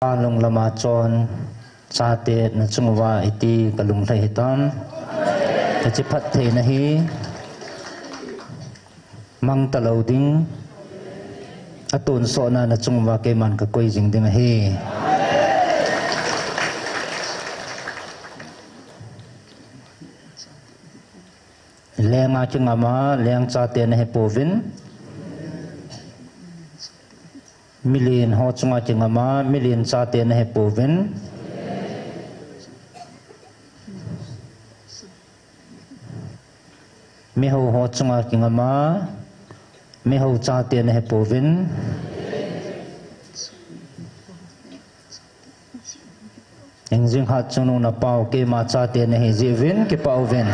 Lung lama chon chate na chungwa iti kalung thai hitam kachipat thei na hi mang talo ding atun so na chungwa ke man ka koi jing ding hi lenga chungama leng chate na he povin million ho chunga chingama million chate na he povin mi ho chunga chingama mi ho chate na he povin engjing hat chunu na pau ke ma chate na he jivin ke pauvin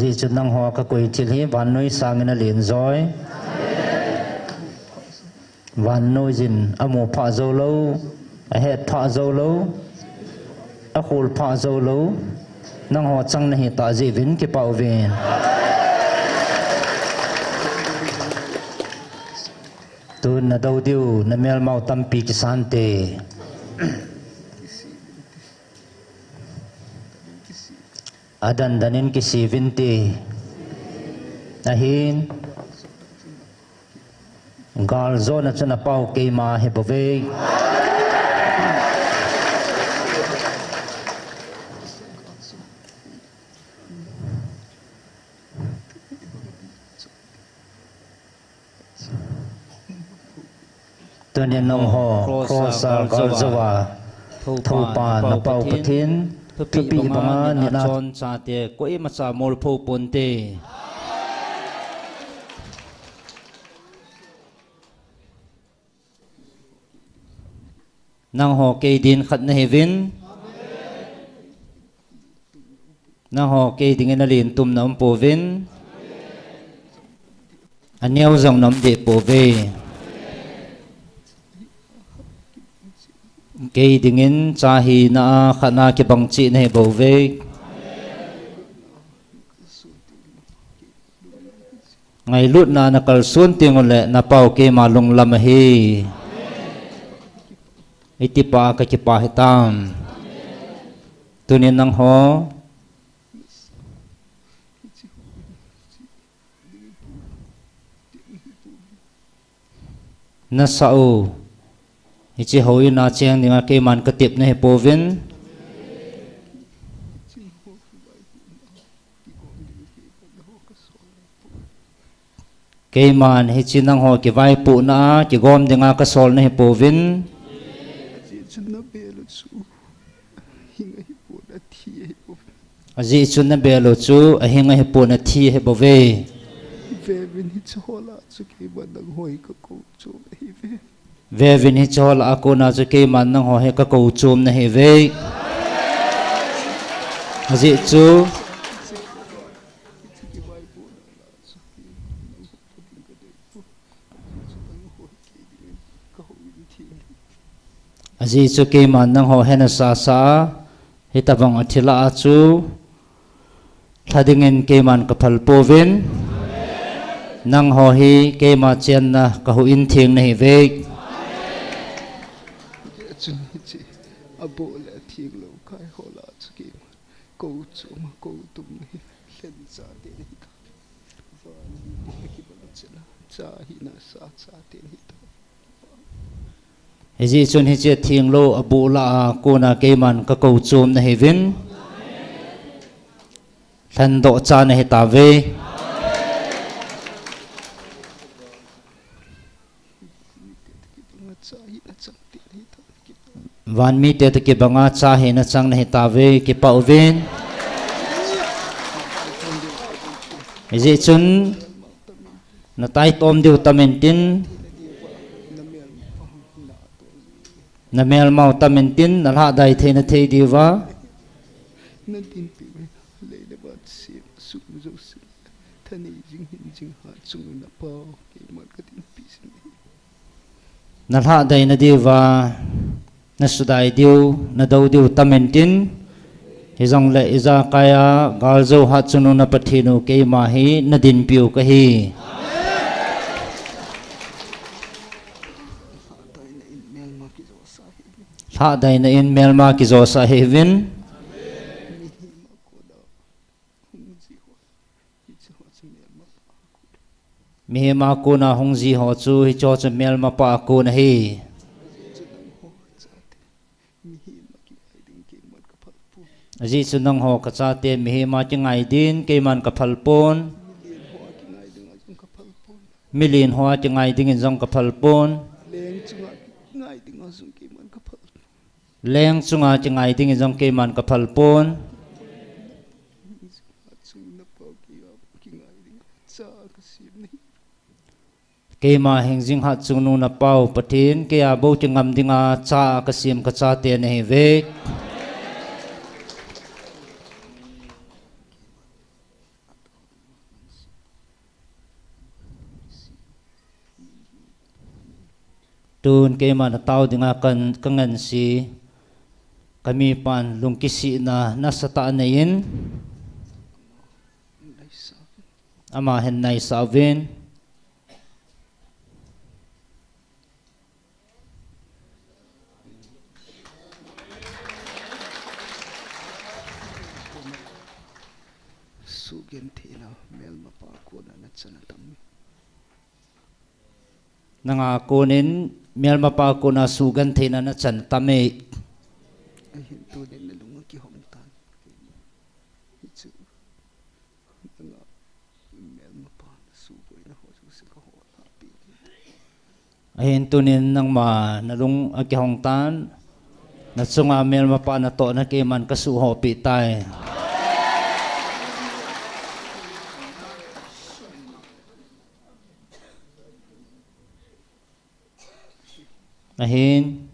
gì chút năng hoa các quỷ thiên hi van nuôi sang na liền rồi van nuôi zin amo pha dâu lâu hết pha dâu lâu hul pha dâu lâu năng hoa chăng này ta gì vin cái bảo vệ tu na đâu điu na mel mau tâm pi cái sante adan danin kisi vinti ahin gal zona chuna pau ke ma he bove tuan nong ho krosa gal zawa thu pa na pau pathin Tupi banga ni na chon cha te koi ma cha mol pho pon te nang ho ke din khat na hevin nang ho ke ding na lin tum nam po vin aneu zong nam de po ve ke dingin chahi na khana ke bangchi ne bove ngai lut na nakal sun tingole na pau ke malung lam hi itipa ka chipa hitam tunin nang ho na sao ichi hoi na cheng ninga ke man ka tip na he povin ke man hi chi nang ho ke vai pu na ki gom dinga ka sol na he povin aji chun na belo chu a hinga he pu na thi he bove ve vin hi chola chu ke badang hoi ka ko chu hi ve ve vin hi chol ako na chu ke man nang ho he ka ko chum na he ve aji chu aji chu ke man nang ho he na sa sa hi tabang athila chu thadingen ke man ka phal povin nang ho hi ke ma chen na ka hu in thing na hi ve abo la thing lo kai hola chki ko chuma ko tum ni len sa te ni ta fa ni ki ba chela cha hi na sa cha te ni ta ji chun hi che thing lo abu la ko na ke man ka ko chum na hi vin than do cha na hi ta ve van mi te ke banga cha he na chang na he ta ve ke pa ven ji chun na tai tom diu tamentin na mel mau tamentin na la dai the na the diwa na tin pi le le ba si su zo si thani jing hin jing ha chung na pa ke ma ka tin pi sin na la dai na diwa na sudai diu na dau diu tamentin hizong le iza kaya galzo hat chunu na pathinu ke mahi nadin piu kahi ha dai na in melma ki zo sahibin mi ma ko na hongji ho chu hi cho cha melma pa ko na hi aji sunang ho ka cha te mi ma chi ngai din ke man ka phal pon milin hoa chi ngai ding in jong ka phal pon leng chunga chi ngai ding in jong ke man ka phal pon ke ma hingjing hat chunu na pau pathin ke a bo chi ngam dinga cha ka sim ka cha te nei ve tun ke man tau dinga kan kangan si kami pan lungkisi na nasata nain ama hen nai savin nanga konin melma pa ko na sugan thena na chan tame ahin tunin nang ma nalung akihong tan na chunga melma pa na to na ke man ka su ho pi tai ahin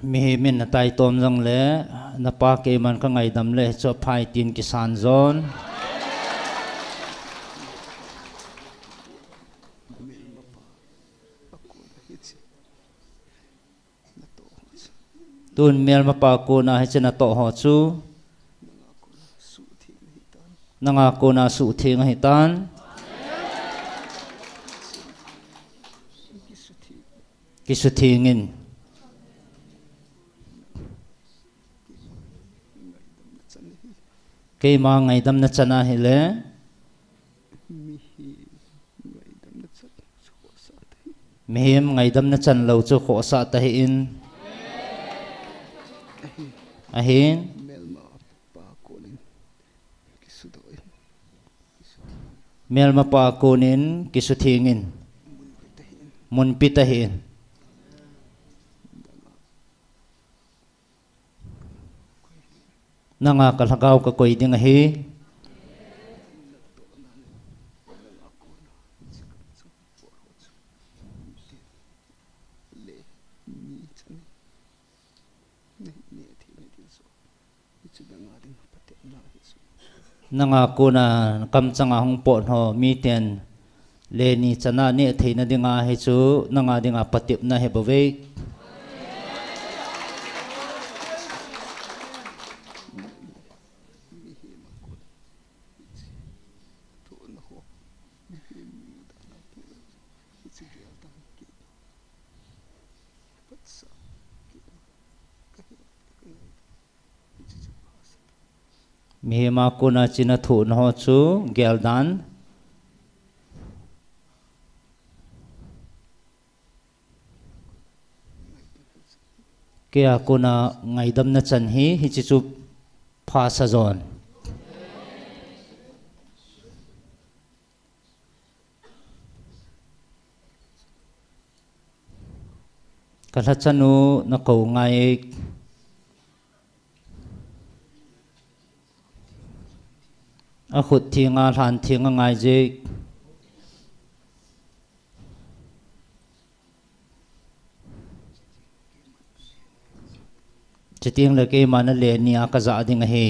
mi min na tai tom jong le na pa ke man ka ngai dam le cho phai tin ki san zon tun mel ma pa ko na he chena to ho chu nanga ko na su thing hi tan ki su thingin ke ma ngai dam na chana hele mehim ngai dam na chan lo chu kho sa ta hi in ahin melma pa konin kisu thingin mun pitahin nanga kalhagaw ka koy ding hi nanga kuna kam changa hong po ho mi ten le ni chana ne theina dinga he chu nanga dinga patip na he bove mi ma kuna china thu no chu geldan kya kuna ngaidam na chan hi chi chu pha sa zon kalha chanu na ko ngai a khut thinga hlan thinga ngai je chiting le ke man le nia ka za ding he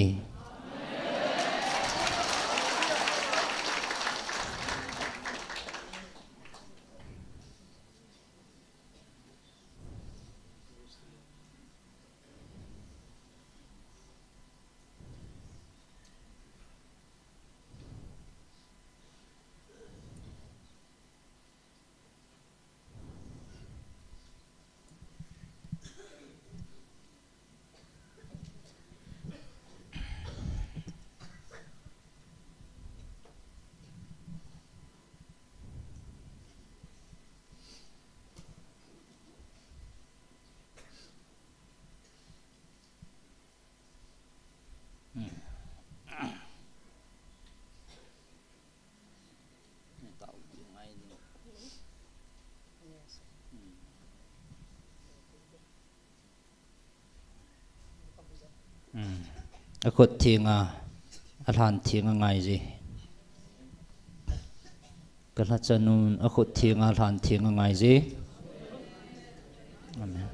a khut thinga a hlan thinga ngai je ka la chanun a khut thinga hlan thinga ngai je amen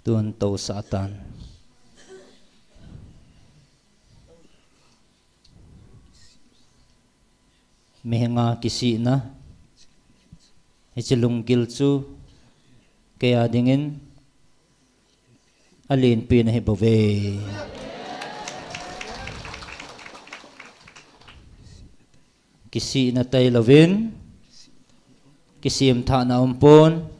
tuan tau Satan mehenga kisi na ichilung gilchu kaya dingin alin pinahibove kisi na tay lovin kisim tha na umpon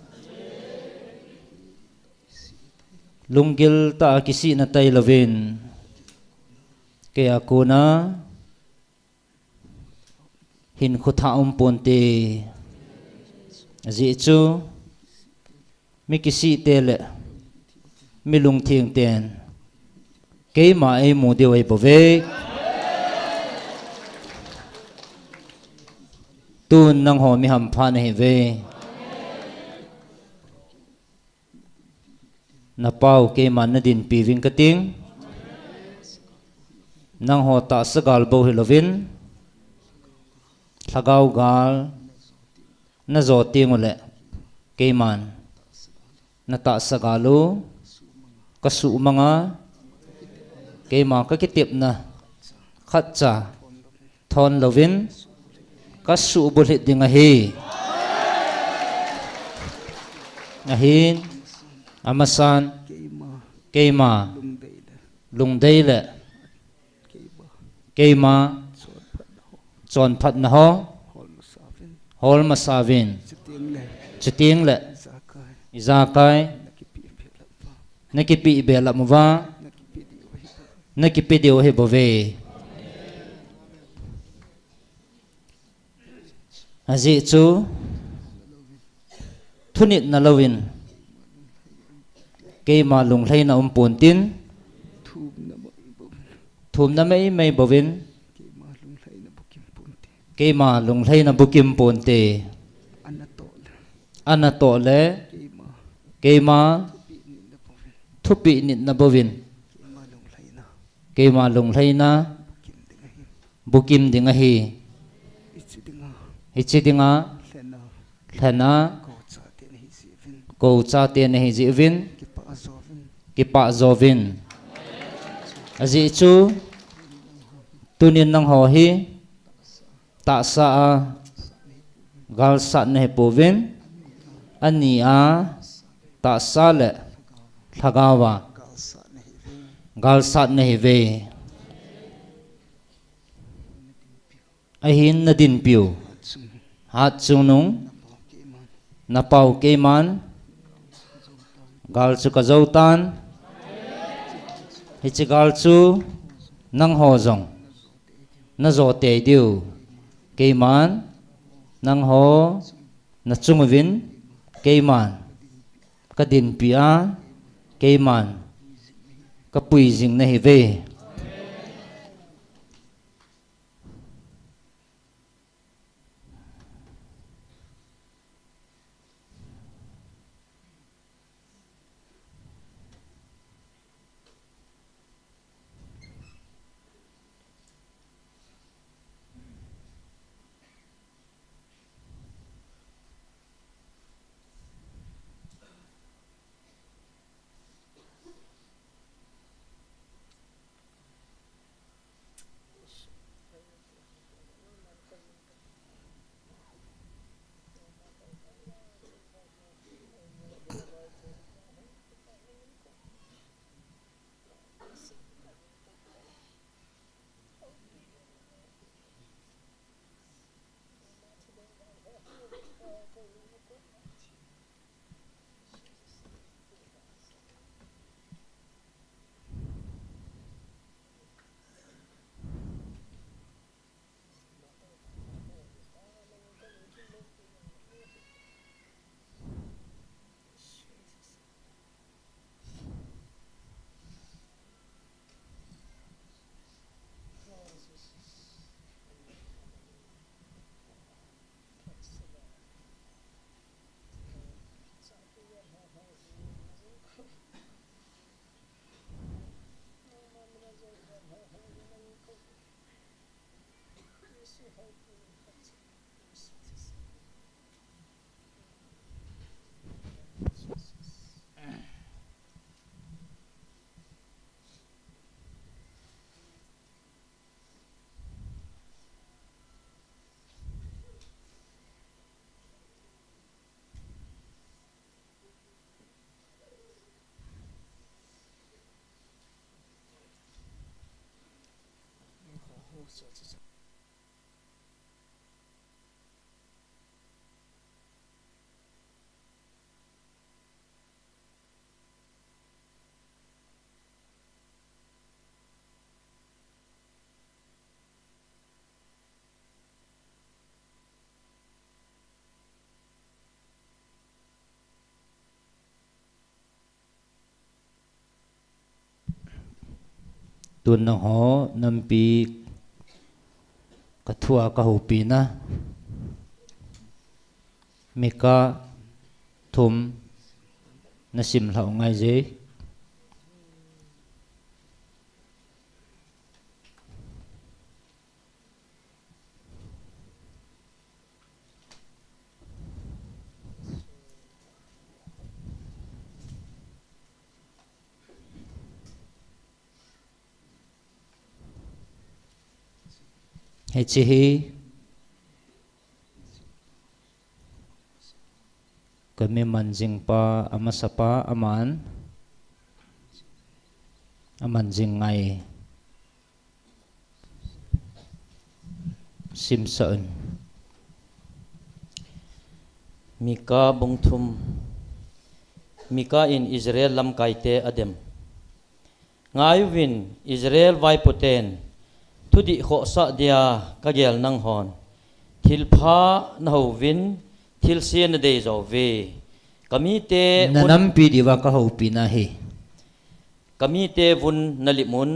lunggil ta kisi na tay lovin kaya kuna hin khutha umpon te zi chu mi kisi tele mi lung thieng ten ke ma ai mu de wai bove tun nang ho mi ham pha nei ve na pau ke man na din pi ving ka ting nang ho ta sagal bo hilovin thagau gal na zo ting ole ke man na ta sagalu kasu manga ke ma ka kitip na khatcha thon lovin kasu bulit ding hi ahin amasan keima lungdeile keima chon phat na ho hol masavin chiting le izakai nakipi bela muwa nakipi dio he bove azi chu thunit na lovin ke ma lung hlei na umpon tin thum na mai bovin ke ma lung hlei na bukim pon te anato le ke ma thupi nit na bovin ke ma lung hlei na bukim dinga hi ichidinga thana ko cha te nei jivin kipa zovin azi chu tunin nang ho hi ta sa gal sa ne povin ani a ta sa le thagawa gal sa ne ve ahin na din piu hat sunung na pau keman gal chu ka zautan hichi gal chu nang ho zong na zo te diu keman nang ho na chungwin keman ka din pia keman ka pui jing na hi ve tuần nang ho nam pi ka thua ka ho pi na meka thum na sim hlau ngai je hay chi hi kami manjing pa amasapa aman jing ngai simson Mika bungthum Mika in Israel lam kaite adem ngayuwin Israel vai poten tudi kho sa dia kagel nang hon thilpha na hovin thil sien de zo ve kami te nanam pi diwa ka ho pi na hi kami te vun nalimun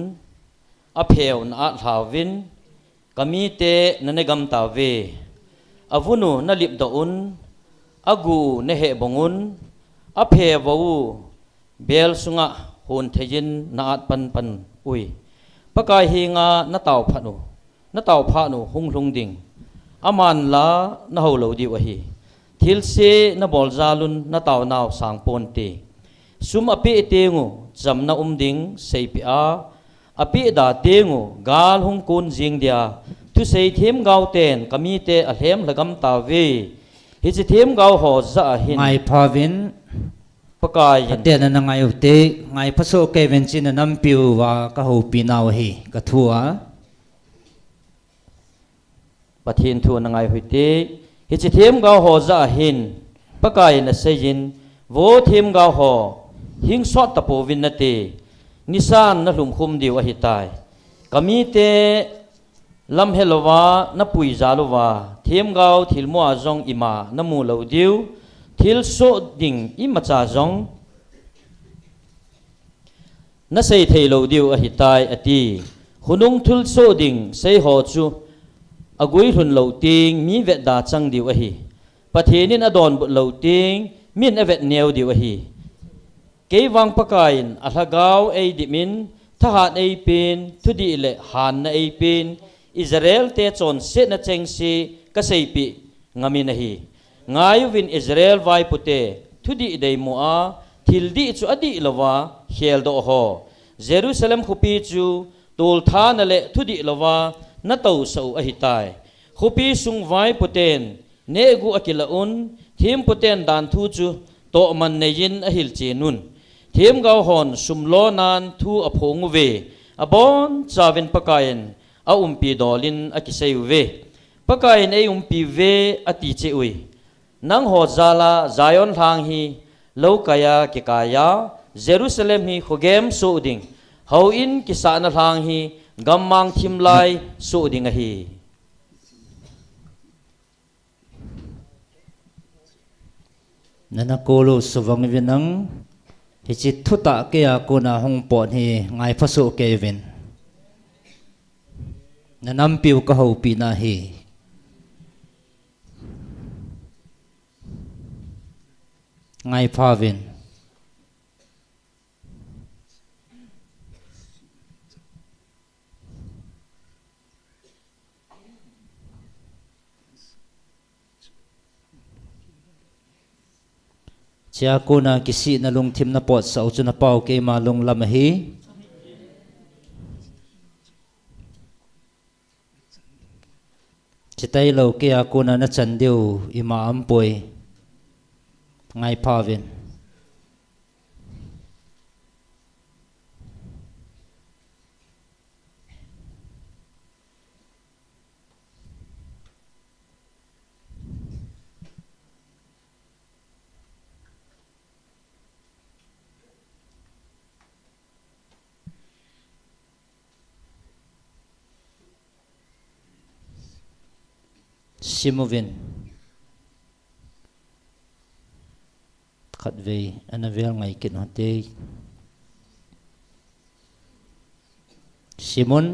apheu na thlawin kami te nanegam ta ve avunu nalip daun agu ne he bongun aphe wo bel sunga hon thejin na at pan pan ui pakai hinga na tau phanu hung lung ding aman la na ho lo di wa hi thil se na bol zalun na tau naw sang pon te sum api tengu jam na ding sei pi a api da tengu gal hung kun jing dia tu sei them gau ten kami te a hem lagam ta ve hi chi them gau ho za hin ngai phavin pakai ate na ngai te ngai phaso ke ven chin nam piu wa ka ho pi naw hi ka thua ปะทินทัวนางายหุยเตฮิจิเทียมกาวหอจะหินปะกายนะเซยินโวเทียมกาวหอหิงสอดตะโปวินนเตนิสานนะหลุมคุมดิวอหิตายกามีเตลำเฮลวานะปุยจาลวาเทียมกาวทิลมัวจงอิมานะมูเลวดิวทิลโซดิงอิมาจาจงนะเซเทโลดิวอหิตายอตีหุนุงทุลโซดิงเซหอจูอกุยหุนเหลาติงมีเวดาจังดิวอหิปะเทนินอดอนบุเหลาติงมินเอเวดเนียวดิวอหิเกวังปะกายนอัลกาวเอดิมินทหารเอเป็นทุดีเลหันเอเป็นอิสราเอลเตจอนเซนเจงซีกเซปิงามินหีงายุวินอิสราเอลไวปุเตทุดีเดยมัวทิลดีจูอดีลวาเฮลโดโฮเยรูซาเล็มขุปีจูตูลทานเลทุดีลวานัตเอาสูอหิตายขุปีสุงไวปุเตนเนกูอกิลอุนทีมปุเตนดานทูจูโตมันเนยินอหิลเจนุนเทียมกาวหอนสุมโลนานทูอพงเวอบอนจาวินปะกายนอาปีดอลินอกิเซยเวปะกายนปีเวอติเจอุยนังหอจาลาซายอนทางฮีโลกายากิกายาเยรูซาเล็มฮีขเกมสูดิงเฮาอินกิสานทางฮีกัมมังทิมไลสูดิงฮีนั่นก็รู้สว่างวินังฮิจิตทุตะเกียกูน่าหงปอดฮีไงพระสุเกวินนั่นน้ำปิวก็หูปีนาฮีไงพาวินเจ้ากูน่ากิสินาลงทิมนาปอดสาวจุนเปาเกมาลงลำฮีจิตใจเราเกียกูน่าจันเดียวอิมาอัมป่วยไงพาวินซิโมวินขัดเวอันนั้นเวลไงกินหัวเตยซิมอน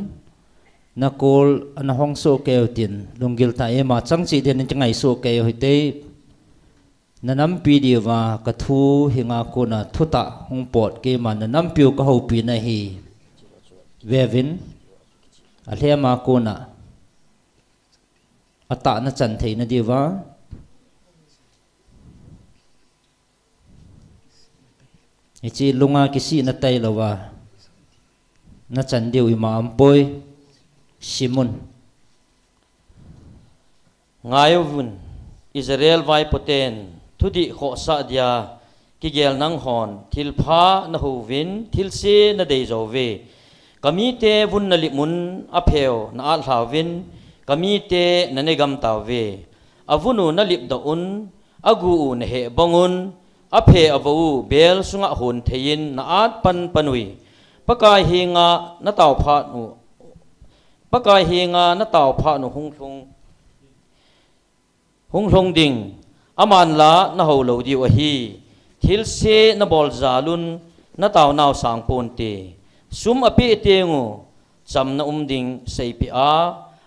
นักโกลอันห้องโซเกลตินลุงกิลตาเอมาจังจีเดนจังไงโซเกลหัวเตยนั่นน้ำปีเดียวว่ากระทูหิงาโกนาทุตะหงปอดเกมันนั่นน้ำปิวก็หูปีนะฮีเววินอัลเฮมาโกนาอัตตาณจันเทนดีว่าไอจีลุงอากิสีนัตไตละว่านัจันเดียวอิมาอัมปอยซิมุนงายวุนอิสราเอลไวปเตนทุดีขอสะเดียกิเกลนังหอนทิลพานะฮูวินทิลเซนะเดจอเวกามีเตวุนนลิมุนอเพลนะอัลฮาวินกามีเตนันเนกัมตาเวอวุนุนลิบดาอุนอากูนเฮบังอุนอเพอวูเบลสุงะหุนเทยินนาอัดปันปนุยปะกายเฮงานาตาวพานุปะกายเฮงานาตาวพานุหงทงดิงอามันละนาหูเหลาดิวฮีทิลเซนาบอลจาลุนนาตาวนาวสังปนเตซุมอภิเตงูจำนาดิงเซปิอา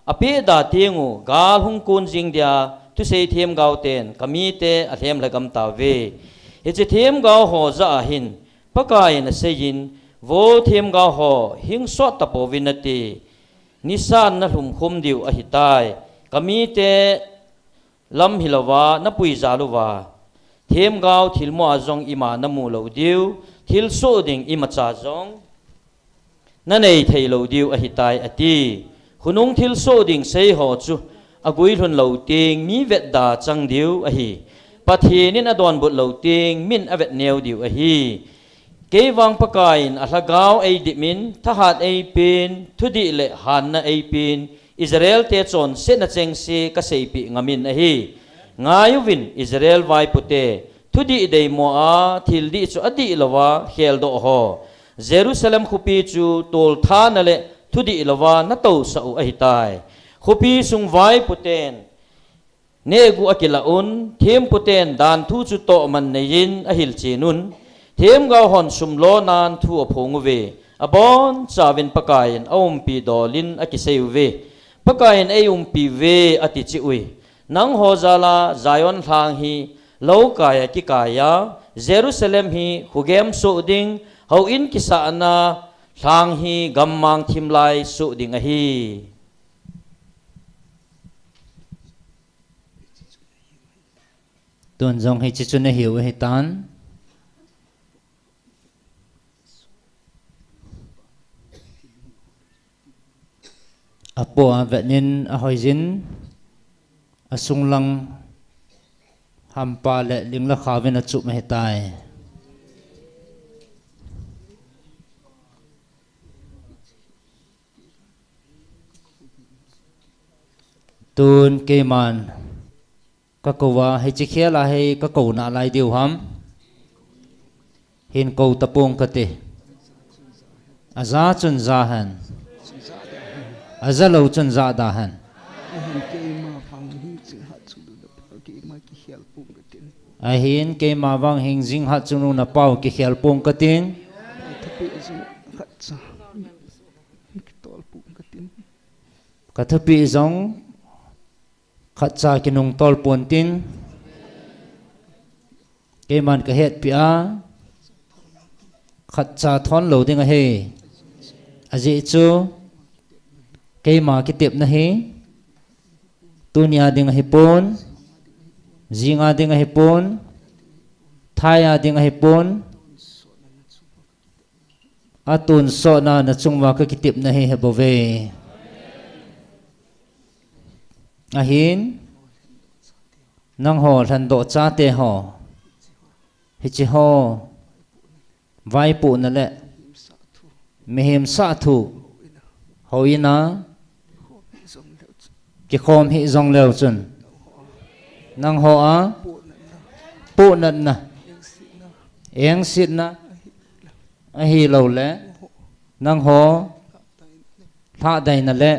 อภิดาเตงูกาลหงกุนจิงเดียทุเซเทียมกาวเตนกามีเตอเทียมละกัมตาเวเหตุเทียมกาวหอจะหินปะกายนเซยินโวเทียมกาวหอหิงสอดตะโปวินตีนิสานนหลุมคุมดิวอหิตายกามีเตลำหิลวานัปุยจาลุวาเทียมกาวทิลมัวจงอิมานมูเลวดิวทิลโซดิงอิมาจาจงนั่นเองเทเลวดิวอหิตายอตีขุนุงทิลโซดิงเซหอจูอากุยทุนเหลาติงมีเวดดาจังดิวอหิปะทีนินอดอนบุเหลาติงมินอเวดเนียวดิวอหิเกวังปะกายนอัลกาวไอดิมินทหารไอเป็นทุดีเลหันนะไอเป็น Israel te chon se na cheng si ka seipi ngamin a hi ngayuvin Israel vai pute thudi dei mo a thil di chu adi lawa khel do ho Jerusalem khupi chu tol tha na le thudi lawa na to sa u a hitai khupi sung vai puten negu akila un them puten dan thu chu to man nein a hil chinun them ga hon sumlo nan thu a phongu ve abon chawin pakain aum pi dolin akiseuve pakain ayum pi ve ati chi ui nang hozala Zion thang hi lo kaya ki kaya Jerusalem hi hugem so ding ho in kisa na thang hi gammang thimlai so ding a hi tuần dòng hay chỉ chun hiểu hay tan apo vậy nên hỏi dính sung lăng hampa lệ linh la khá bên chụp mày tai tuần kê man các câu và hay chỉ khía là hay các câu nã lại điều hám hin câu tập buông cái gì azá chân ra hẳn azá lâu chân ra đà hẳn hin cái mà vang hình dinh hạt chung na pau cái khel buông cái tin cái thứ bị giống khát cha cái nông tol buồn tin cái man cái hết bia khát cha thon lâu tiếng hay aji chu cái mà cái tiệm này tunia tiếng hay pon zinga tiếng hay pon thaya tiếng hay pon atun so na chung wa cái tiệm này hay bảo vệ ahin nang ho than do cha te ho hi chi ho vai pu na le mehem sa thu hoina ki khom hi zong leo chun nang ho a pu nan na eng sit na a hi lo le nang ho tha dai na le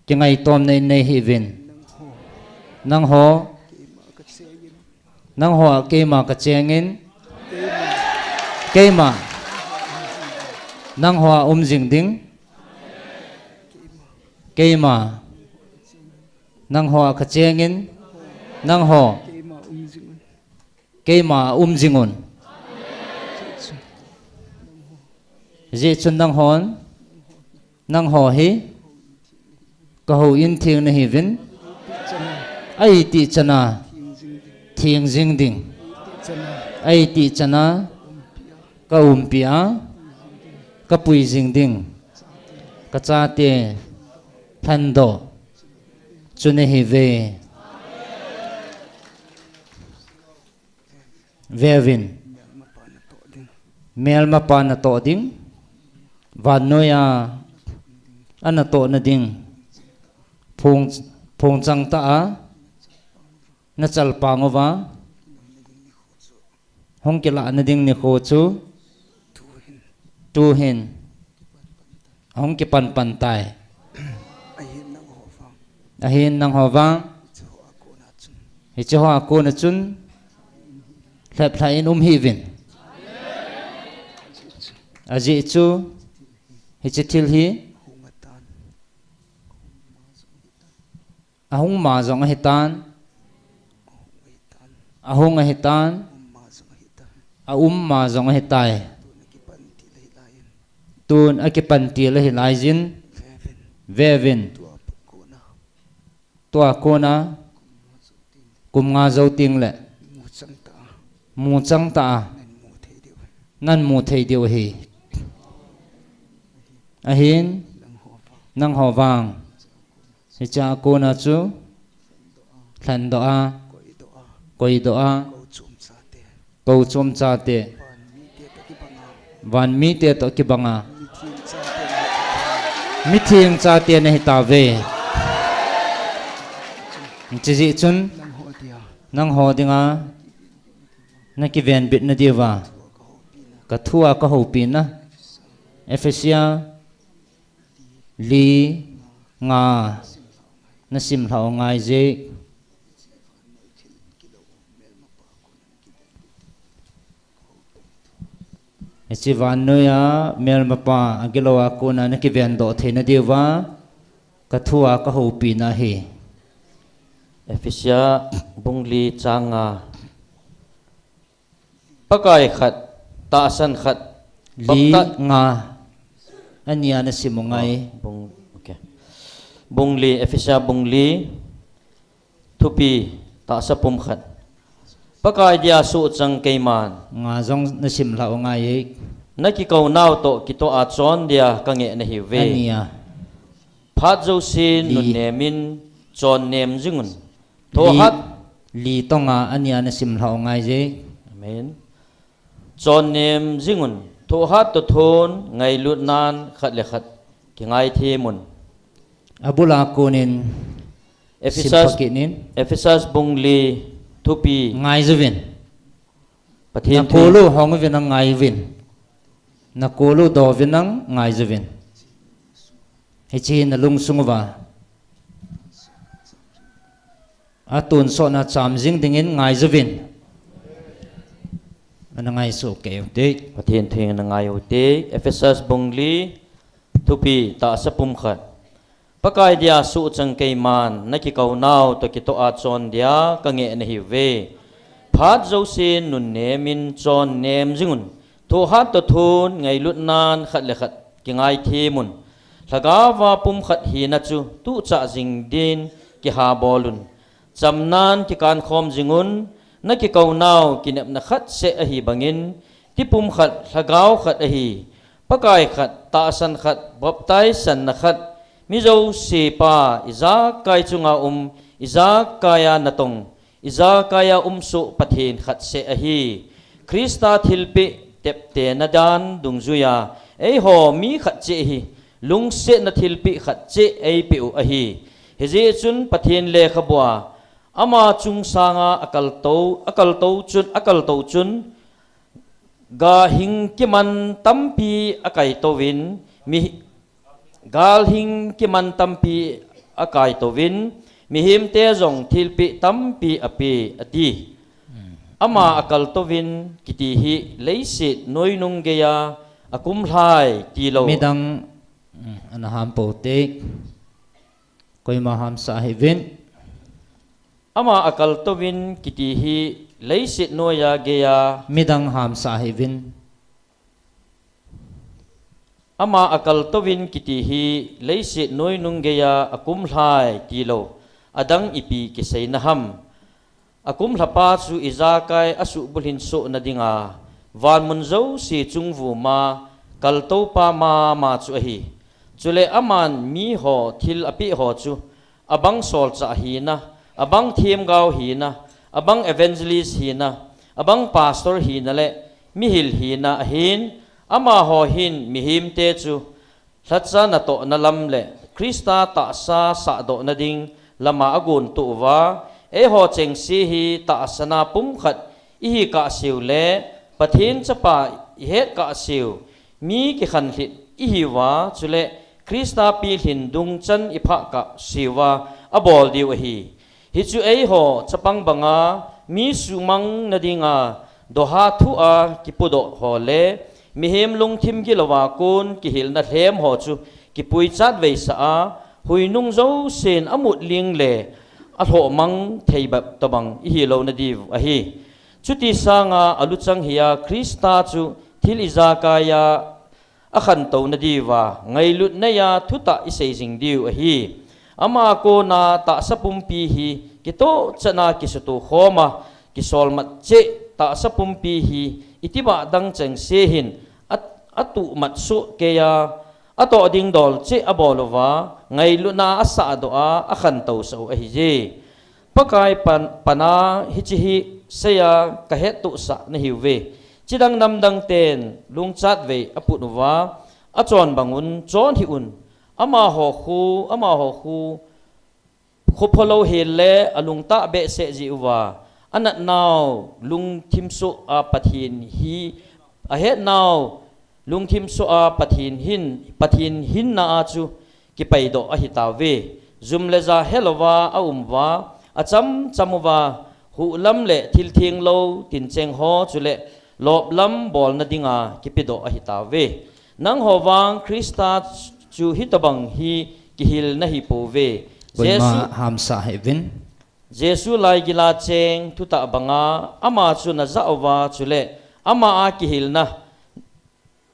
cái ngày tôm này này hi vin nang ho cái mà cái chengin cái mà nang ho jing ding cái mà nang ho cái chengin nang ho cái mà jingun dễ chun nang ho hi câu in thiêng này vin ai ti chana thiêng ding ding ai ti chana câu pia ka pui ding ding ka cha te than do chune hi ve vin mel ma pa na to ding van noya ana to na ding phong chang ta a na chal pa ngova hong ke la na ding ni kho chu tu hin hong ke pan tai a hin nang ho wang hi chu ha ko na chun thlap thlai in hi vin a ji chu hi chi thil hi ahung ma zong a hitan ahung a hitan ma zong a hitai tun a ki pan ti la hilai jin vevin tua kona kum nga zo ting le mu chang ta nan mu thei deu hi a hin nang ho wang hi cha cô na chu than do a koi do a câu chom cha te van mi te to ki banga mi thiêng cha tiền này ta về chỉ dị chun nang ho dia nang ho dinga na ki ven bit na diwa ka thua ka ho pin na Ephesia li nga na sim hlau ngai je Echivan noya mel mapa agilowa kuna na ki ven do the na diwa ka thua ka ho pi na hi Ephesia bungli changa pakai khat ta san khat li nga ania na simungai bung okay bungli Ephesia bungli thupi ta sapum khat pakai dia su chang keiman nga zong na sim hlau ngai na ki kau nau to ki to a chon dia ka nge na hi ve ania phat zo sin nun Li. nemin chon nem jingun to li hat li tonga ania na sim hlau ngai je amen chon nem jingun to hat to thon ngai lut nan khat le khat ki ngai the mun abula kunin Ephesus simpakinin Ephesus bungli thupi ngai zevin na pathian kolu hong vin ang ngai vin na kolu do vin ang ngai zevin hichi na lung sungwa atun so na cham jing dingin ngai zevin ana ngai so ke te pathian theng na ngai te Ephesus bungli thupi ta sapum khat pakai dia su chang keiman na ki kau nau to ki to a chon dia ka nge na hi ve phat zo sin nun nemin chon nem jingun to hat to thun ngai lut nan khat le khat ki ngai thi mun lagawa pum khat hi na chu tu cha jing din ki ha bolun chamnan ki kan khom jingun na ki kau nau ki nep na khat se a hi bangin ti pum khat lagaw khat a hi pakai khat ta san khat baptai san na khat mi zo se pa iza kai chunga iza kaya natong iza kaya su pathin khat se a hi Krista thilpi tepte na dan dungzuya ei ho mi khat che hi lung se na thilpi khat che ei pi u a hi hezi chun pathin le khabwa ama chung sanga akal to chun ga hing ki man tampi akai to win mi gal hing ki man tampi akai to win mi him te zong thilpi tampi api ati ama akal to win kiti hi leisit noinung geya akum hlai ti lo midang ana ham po te koi ma ham sa hi vin ama akal to win kiti hi leisit noya geya midang ham sa hi vin ama akal to win kiti hi leisit noinung geya akum hlai ti lo adang ipi ki sei na ham akum hlapa chu izakai asu bulhin so na dinga van mun zo si chungwu ma kal to pa ma chu hi chule aman mi ho thil api ho chu abang sol cha hi na abang thiem gau hi na abang evangelist hi na abang pastor hi na le mi hil hi na hin ama ho hin mi him te chu thacha na to na lam le Krista ta sa do na ding lama agun tu wa e ho cheng si hi ta sana pum khat i hi ka siu le pathin chapa i het ka siu mi ki khan hit i hi wa chule Krista pi hin dung chan i pha ka siwa abol diu hi hi chu ei ho chapang banga mi sumang na dinga doha thu a ki pudo ho le mi hem lung thim gi lawa kun ki hil na hem ho chu ki pui chat ve sa a hui nung zo sen amut ling le a tho mang thei bap to bang i hi lo na di a hi chuti sanga alu chang hiya Krista chu thil izakaya a khan to na di wa ngai lut na ya thuta i sei jing diu a hi ama ko na ta sapum pi hi ki to chana ki su tu khoma ki sol mat che ta sapum pi hi itiba dang cheng se hin atu mat su ke ya ato ding dol che abolova ngai lu na asa do a khan to so a hi je pakai pana hi chi hi seya ka het tu sa na hi ve chidang nam dang ten lung chat ve aput wa achon bangun chon hi un ama ho khu khu pholo hele alung ta be se jiwa anat now lung thim su a pathin hi a het now lung thim su a pathin hin na a chu ki paido a hitawe zum le za helowa a umwa a chamuwa hu lam le thil thing lo tin cheng ho chule lop lam bol na dinga ki pido a hitawe nang ho wang Krista chu hitabang hi ki hil na hi po ve Koima hamsa hevin Jesu lai gila cheng tuta banga ama chu na zawa chule ama a ki hil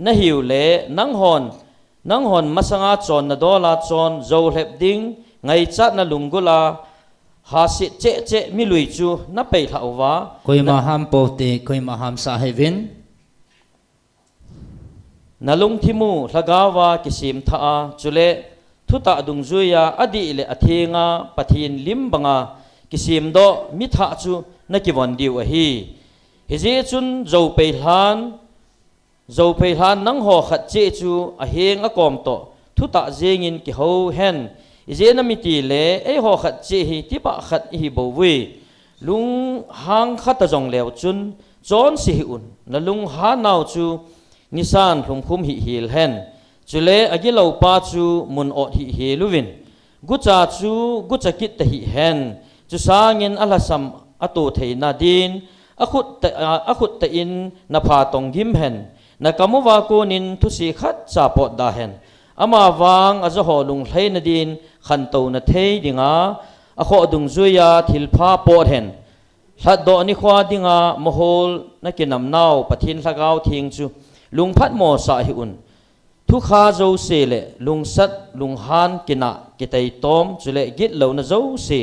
na hiu le nang hon masanga chon na dola chon zo hlep ding ngai chat na lungula ha si che mi lui chu na pe thawa Koima ham pote koima hamsa hevin nalung thimu hlagawa kisim tha chule thuta dung zuya adi le athenga pathin limbanga kisim do mi tha chu na kiwon diu a hi hije chun zo pe hlan nang ho khat che chu a heng a kom to thuta zengin ki ho hen ije na mi ti le e ho khat che hi ti pa khat hi bo we lung hang khat ta jong lew chun chon si hi un na lung ha naw chu nisan hlum khum hi hil hen chule agilo pa chu mun ot hi he luwin gucha chu gucha kit ta hi hen chu sangin alasam atu theina din akhut ta in na pha tong gim hen na kamuwa ko nin thu si khat cha pot da hen ama wang azo ho lung hlei na din khan to na thei dinga akho dung zuya thil pha pot hen hlat do ni khwa dinga mohol na kinam naw pathin hlagaw thing chu lung phat mo sa hi un thu kha zo se le lung sat lung han kina kitai tom chule git lo na zo se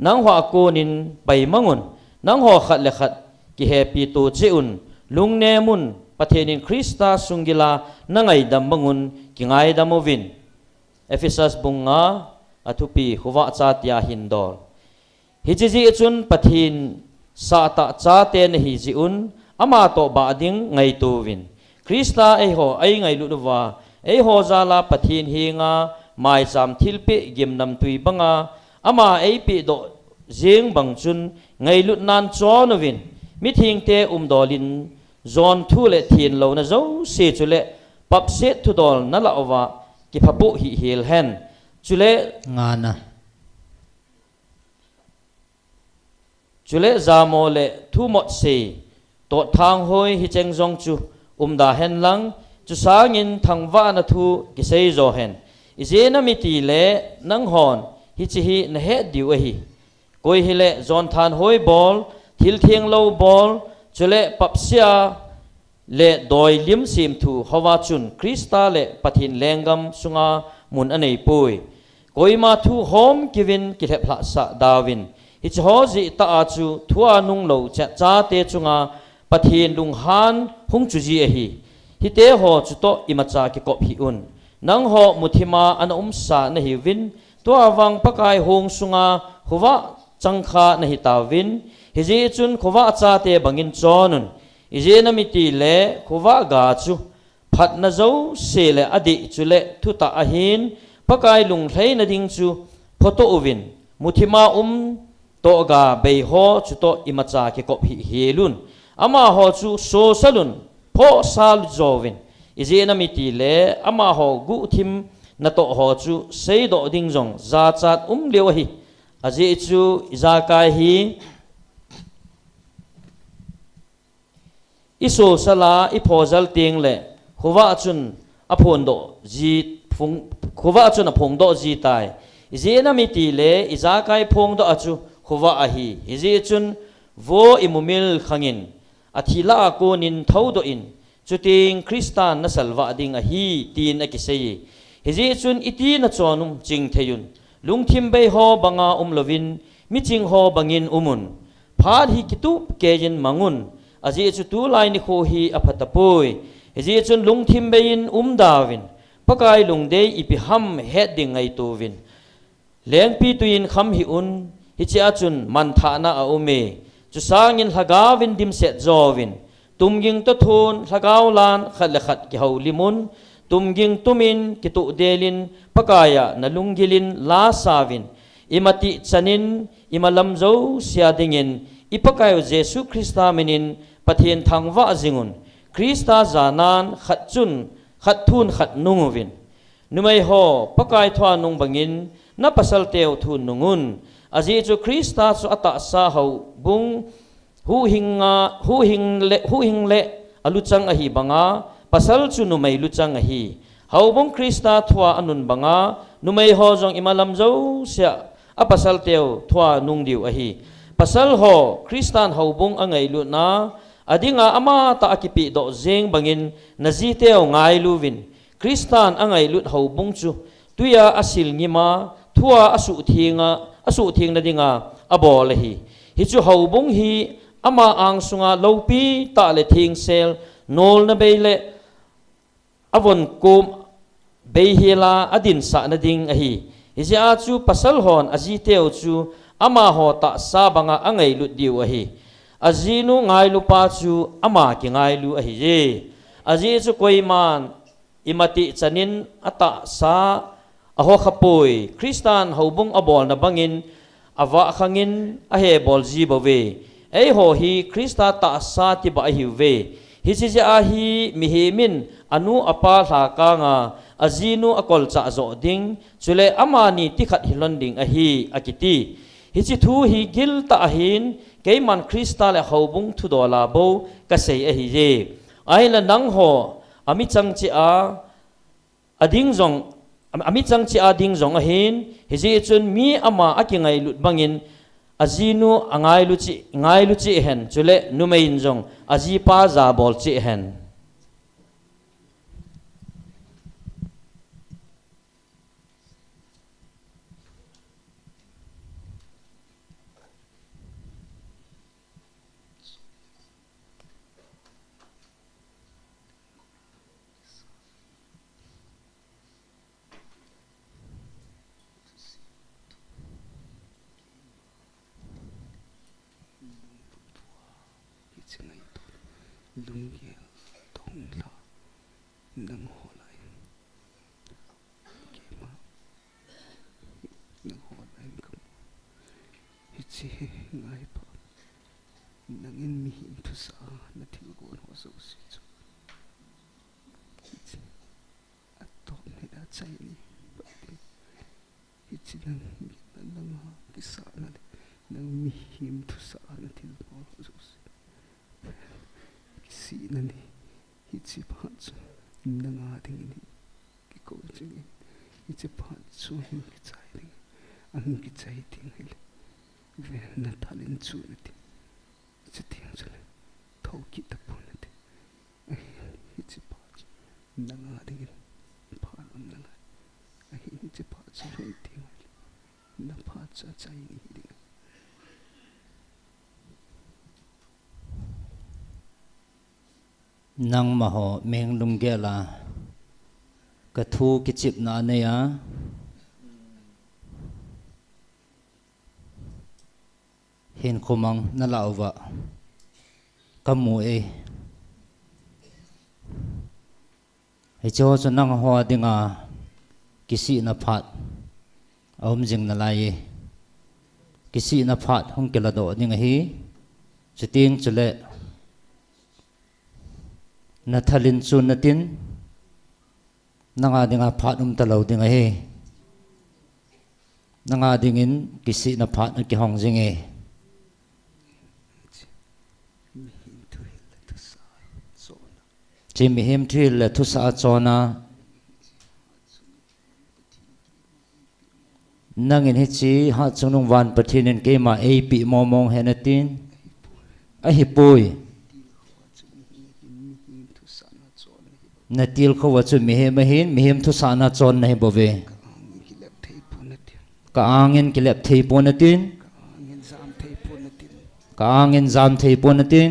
nang hwa ko nin pai mangun nang ho khat le khat ki happy to che un lung ne mun pathenin Krista sungila nangai dam mangun ki ngai damovin Ephesus bunga atupi huwa cha tia hindol hiji chun pathin sa ta cha te ne hi ji un ama to ba ding ngai tu win Krista ei ho ai ngai lu wa ei ho zala pathin hi nga mai sam thilpe gimnam tui banga ama ei pi do jeng bang chun ngai lut nan chonowin mithing te dolin zon thu le thin lo na zo se chule pap set thu dol na la wa ki phapu hi hil hen chule zamo le thu mot se to thang hoi hi cheng zong chu da hen lang chu sangin thangwa na thu ki sei zo hen izena miti le nang hon hi chi hi na he diu hi koi hi le zon than hoi bol thil thieng lo bol chule papsia le doi lim sim thu hawa chun Krista le pathin lengam sunga mun anei pui koi ma thu hom kivin ki hep la sa dawin hi ho ji ta a chu thua nung lo cha te chunga pathin lung han hung chu ji hi hi te ho chu to imacha ki kop hi un nang ho muthima an sa na hi win to awang pakai hong sunga huwa changkha na hi ta win hi ji chun khuwa cha te bangin chonun ije na miti le khuwa ga chu phat na zo se le adi chu le thu ta a hin pakai lung thlei na ding chu photo uwin muthima to ga bei ho chu to imacha ki kop hi helun ama ho chu so salun pho sal jovin ije na miti le ama ho gu thim na to ho chu sei do ding jong za chat lewa hi aje chu za kai hi iso sala iphozal ting le khuwa chun aphon do ji phung khuwa chun aphong do ji tai ije na miti le iza kai phong do achu khuwa a hi ije chun vo imumil khangin athila ko nin thodo in chuting Kristan na salwa ding a hi tin a kisei hiji chun iti na chonum ching theyun lungthim bei ho banga lovin mi ching ho bangin umun phad hi kitu kejin mangun aji chu tu lai ni kho hi aphatapoi hiji chun lungthim bein dawin pakai lungde ipi ham het ding ngai tu win lengpi tuin kham hi un hi cha chun man tha na a ume chu sangin hagawin dim set zowin tumging to thun hagaw lan khat le khat ki ho limun tumging tumin kitu delin pakaya na lunggilin la savin imati chanin imalamzo siadingin ipakayo Jesu Krista minin pathian thangwa zingun Krista zanan khatchun khathun khatnunguvin numai ho pakai thwa nung bangin na pasal teu thun nungun aji chu Krista chu ata sa ho bung hu hingle aluchang ahi banga pasal chu numai luchang ahi haubong Krista thwa anun banga numai ho jong imalam zo sia apasal teu thwa nung diu ahi pasal ho Kristan haubong angai lu na adinga ama ta akipi do zeng bangin nazi teu ngai luvin Kristan angai lut haubong chu tuya asil ngima thua asu thing na dinga abol hi hi chu haubong hi ama ang sunga lopi ta le thing sel nol na beile avon kum beihela adin sa na ding ahi isia chu pasal hon aji teu chu ama ho ta sa banga angai lut diu ahi azinu ngai lu pa chu ama ki ngai lu ahi je aji chu koiman imati chanin ata sa aho khapoi Kristan haubong abol na bangin awa khangin ahe bol ji bawe ei ho hi Krista ta sa ti ba hi ve hi si ahi mihimin anu apa la ka nga azinu akol cha zo ding chule amani tikhat hilon ding ahi akiti hi chi thu hi gil ta ahin keiman Krista le haubung thu dola bo ka sei ahi je ai la nang ho ami chang chi a ading zong ami chang chi a ding zong ahin hi je chun mi ama akingai lut bangin azinu angai lu chi hen chule numein jong aji pa za bol chi hen lunggil tongla nang holai kema nang holai kam hichi ngai pa nang in mi him tu sa na thil gon ho so si chu hichi atom ne da chai ni hichi nang ha ki sa na nang mi him tu sa na thil gon ho so si nani hichi phanchu nanga ding ni ki ko ching hichi phanchu ni ki chai ding ang ki chai ding hil ve na thalin chu ni ti chi ting chu thau ki ta pon ni hichi phanchu nanga ding phan nanga hichi phanchu ni ti na phanchu chai ni ding nang maho meng lunggela ka thu ki chip na ne ya hin khomang na lawa kamu e he cho cho nang ho dinga kisi na phat om jing na lai kisi na phat hong kela do dinga hi chiting chule na thalin chu na tin nanga dinga phat talo dinga he nanga dingin kisi na phat ki hong jing e chi mi him thil le thu sa chona nangin hi chi ha chunung wan pathinin ke ma ei pi momong henatin a hi pui na til kho wa chu mi him thu sa na chon nei bove ka angin kilep thei ponatin ka angin zam thei ponatin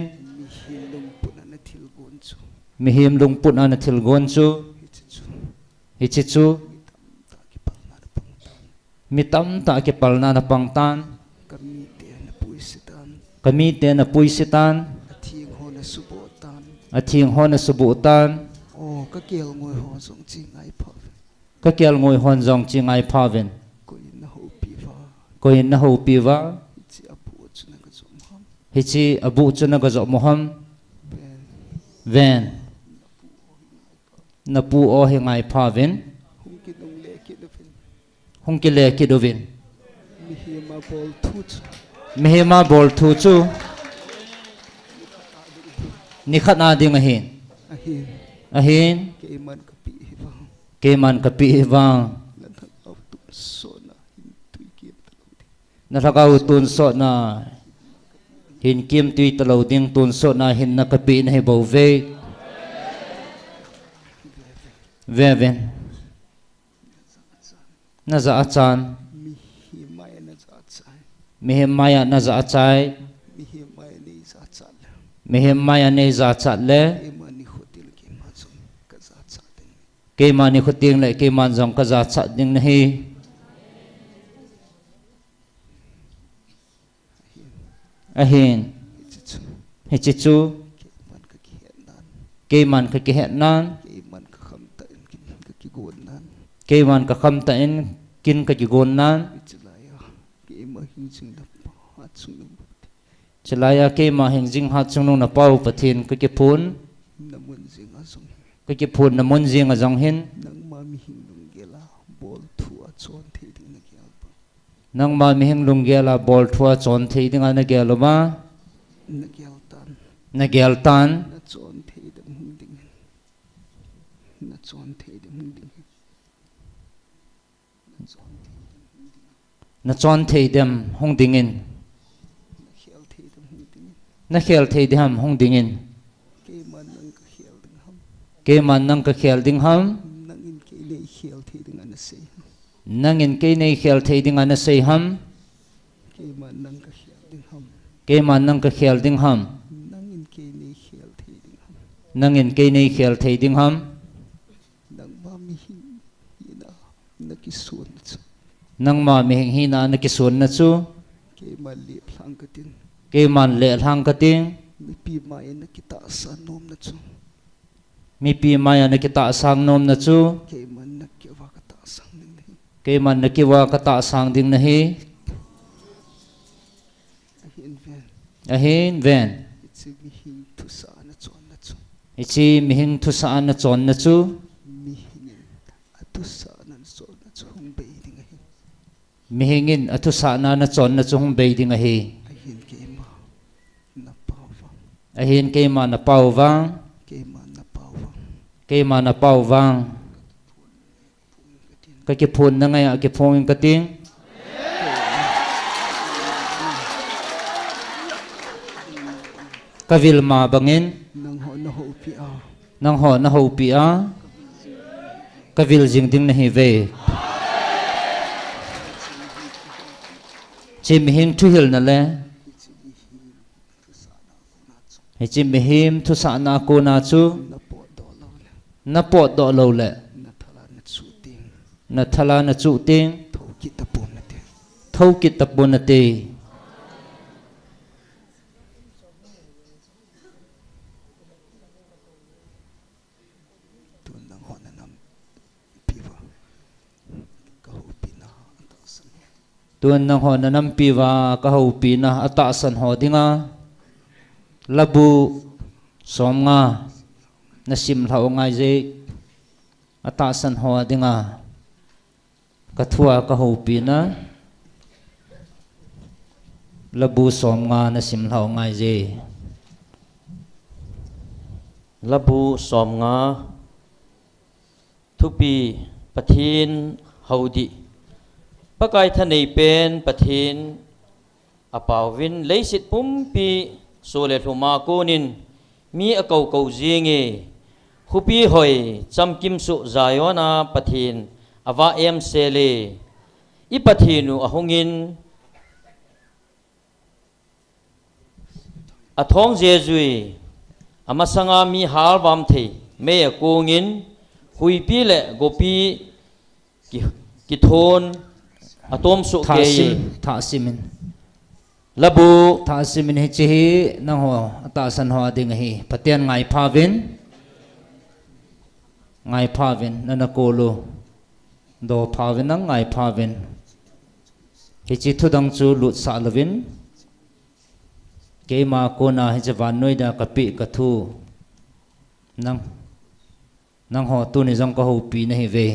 mi him lung put ana thil gon chu hi chi chu mi tam ta ke palna na pangtan kami te na pui sitan athing hona subutan các kiều ngồi họ giống chi ngay phật ka kial ngoi hon jong chi ngai phaven coi nó hậu piva ko in na ho piwa chỉ abu cho nó cái giống ham hi chi abu chuna ga zo moham ben ven na pu o he ngai phaven hung ki nong le ki do fin hong ki le ki dovin mi hi ma bol thut mehema bol thu chu ni khana ding a hin cái man ka pi hiva ke man ka pi wang là thằng ao tụ so na hin tui kiam na thakau tun so na hin kim tui talo ding tun so na hin na ka pi na he bo ve ve ven na za achan mi hi mai na za chai mehemaya na za achai mi hi mai ni za chal mehemaya ne za chat le e man ni hotel ki ma zum ka za cha den ke mani khuting le ke man jong ka za chat ding na hi ahin chi chu hi chi chu ke man ka ki hen nan ke man ka ki het nan ke man ka kham ta en ki gon nan ke man ka kham ta in kin ka ki gon nan chi la ya ke ma hin chung da ha chung nu chalaya ke ma hing jing ha chung nong na pau pathin ka ki phun na mun jing a song ka ki phun na mun jing a jong hin nang ma mi hin lung gela bol thu a chon the ding na ki alba nang ma mi hing lung ge la bol thua chon thei ding ana ge lo ma na gel tan na gel tan na chon the ding hung ding na chon the ding hung ding na chon thei dem hong ding in na khel the ding hung ding na khel thei dam hong ding in ke man nang ka khel ding ham ke man nang ka khel ding ham nang in ke le khel the ding an se nang in ke nei khel thei ding ana sei ham ke man nang ka khel ding ham ke man nang ka khel ding ham nang in ke le khel the ding ham nang in ke nei khel thei ding ham nang ma mi hin ina na ki sun chu nang ma mi hing hi na na ki sun na chu ke ma le phlang ka tin ke man le hang ka ting mi pi ma na ki ta sa nom na chu mi pi maya na ki ta sang nom na chu ke man na ki wa ka ta sang ning ni ke man na ki wa ka ta sang ding na hi a hin ven a hin ven chi mi hin thu sa na chon na chu ichi mi hing thu sa na chon na chu mi hin a thu sa na chon na chu hung be ding a hin mi hingin athu sa na chon na chu hong be ding a hi a hin ke ma na pa wa a hin ke ma na pau wang ke ma na pa wa ke ma na pau wang ka ki phun na ngai a ki phong ka ting ka vil ma bangin nang ho na ho pi a nang ho na ho pi a ka vil jing ding na hi ve chim hing thu hil na le he chim him thu sa na ko na chu na po do lo le na po do lo le na thala na chu ting na thala na chu ting tho ki ta pon na te thau ki tapun na te tu nang ho na nam pi wa ka ho pi na ta san tuan nang ho na nam pi wa ka ho pi na ata san ho dinga labu som nga na sim thau ngai je ata san ho dinga ka thua ka ho pi na labu som nga na sim thau ngai je labu som nga thupi pathin haudi pakai thanei pen pathin apawin leisit pumpi sole thuma konin mi akau kau zinge khupi hoi chamkim su zayona pathin awa em sele i pathinu ahungin athong jejui amasanga mi halwam thei me akongin huipi le gopi ki thon atom su tha ke simin labu tha simin hi chi nang ho ata san ho ding hi patian ngai phawin ngai phavin nana kolo do phavin nang ngai phavin hi chi thudang chu lut sa lovin ke ma ko na hi jawan noida kapi kathu nang ho tu ni jong ko ho pi na hi ve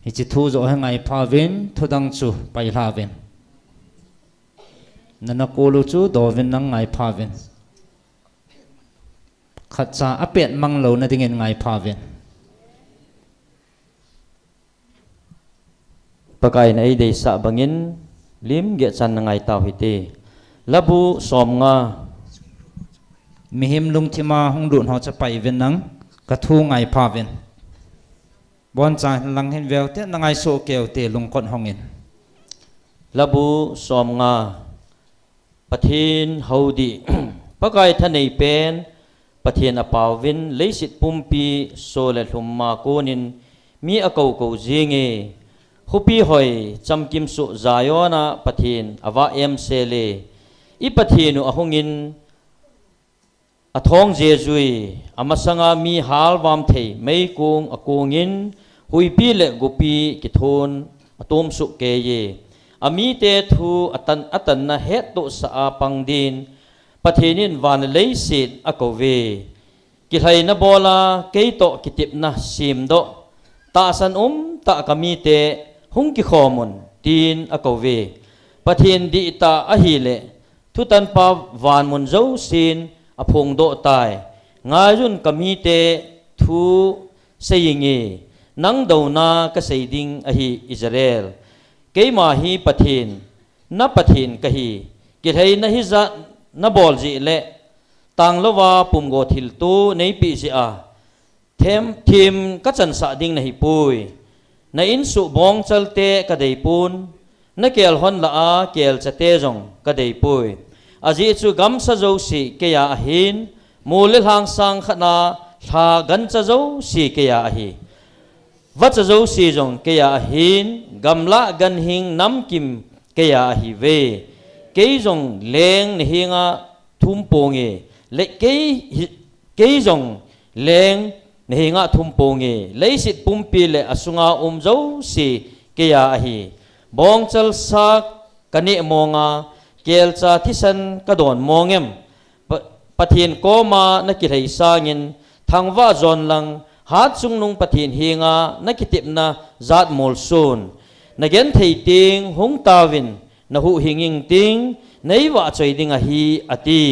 hi chi thu zo hangai phavin thudang chu pai hlavin nana kolo chu dovin nang ngai phavin khatsa apet manglo na dingin ngai phavin pakai na dei sa bangin lim ge chan na ngai taw hite labu som nga mihim lung thima hung dun ho cha pai ven nang kathu ngai phavin bon cha lang hin vel te na ngai so keu te lung kon hongin labu som nga pathin hodi pakai thanei pen pathian apawin leisit pumpi sole hlumma konin mi akau ko jinge hupi hoi chamkim su zayona pathin awa em sele I pathinu ahungin athong jejui amasanga mi halwam thei mei kung akungin huipi le gupi kithon atom su keye ami te thu atan na het to sa pangdin pathinin van leisit akove ki hai na bola keito kitip na sim do ta san ta kami te hung ki khomun tin akove pathin di ta ahile thu tan pa van mun zo sin aphong do tai ngajun kami te thu seyingi nang do na ka seiding ahi Israel keima hi pathin na pathin kahi ki hai na hi za na bol ji le tang lowa pumgo thil tu nei pi ji a them thim ka chan sa ding na hi pui na in su bong chalte ka dei pun na kel hon la a kel chate jong ka dei pui aji chu gam sa zo si ke ya hin mulil hang sang khana tha gan cha zo si ke ya hi va cha zo si jong ke ya hin gamla gan hing nam kim ke ya hi ve ke jong leng ni hinga thum ponge le ke jong leng ni hinga thum ponge leisit pumpi le asunga zo si ke ya hi bong chal sak kani monga kelcha thisan kadon mongem pathin koma na ki rei sangin thangwa zon lang hat chung nung pathin hinga na kitip na zat mol sun na gen thei ting hung tawin na hu hinging ting nei wa choi ding a hi ati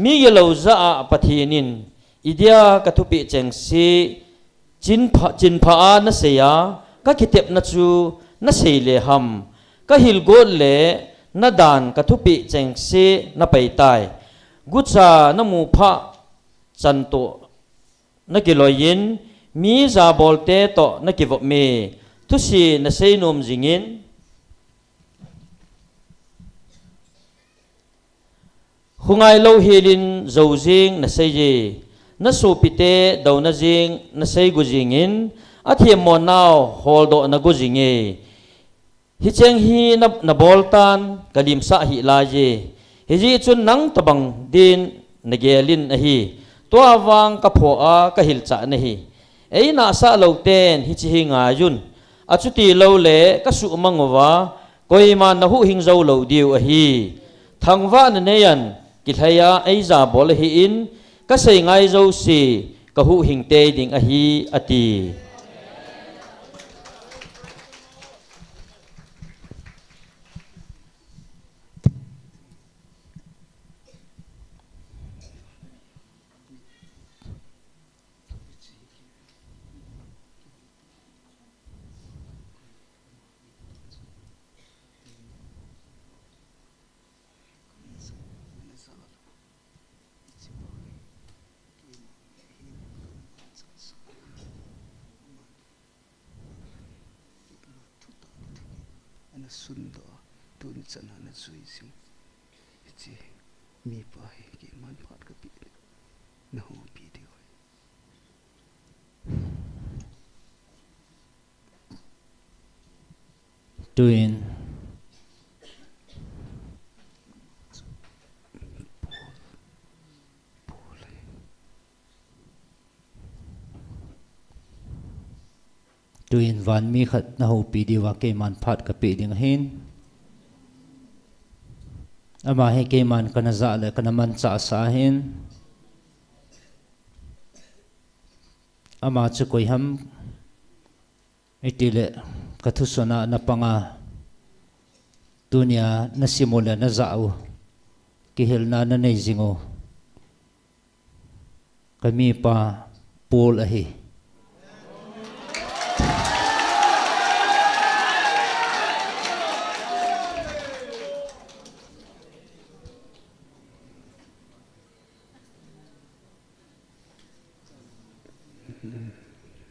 mi gelo za a pathinin idia ka thupi cheng si chin pha na seya ka kitip na chu na seile ham ka hil gol le na dan ka thupi cheng si na pai tai gucha na mu pha chan to na kiloyin mi za bolte to na kivo me tu si na sei nom jingin hungai lo hilin zo jing na sei ji na su pite do na jing na sei gu jingin athiam mo naw hol do na gu jinge hi cheng hi na boltan kalim sa hi la je hi ji chun nang tabang din na gelin a hi to awang ka pho a ka hil cha na hi ei na sa lo ten hi chi hi nga yun achuti lo le ka su mangowa koima na hu hing zo lo diu a hi thangwa na ne yan ki thaya ei za bol hi in ka sei ngai zo si ka hu hing te ding a hi ati ana sundo tun chana na chui sim chi mi pa he ki man phat ka pi na ho pi de hoi tuin tuin van mi khat na ho pi diwa ke man phat ka pi ding hin ama he ke man kana za le kana man cha sa hin ama chu koi ham itile kathusona na panga dunia na simula na zau kihil na na nei zingo kami pa pol ahi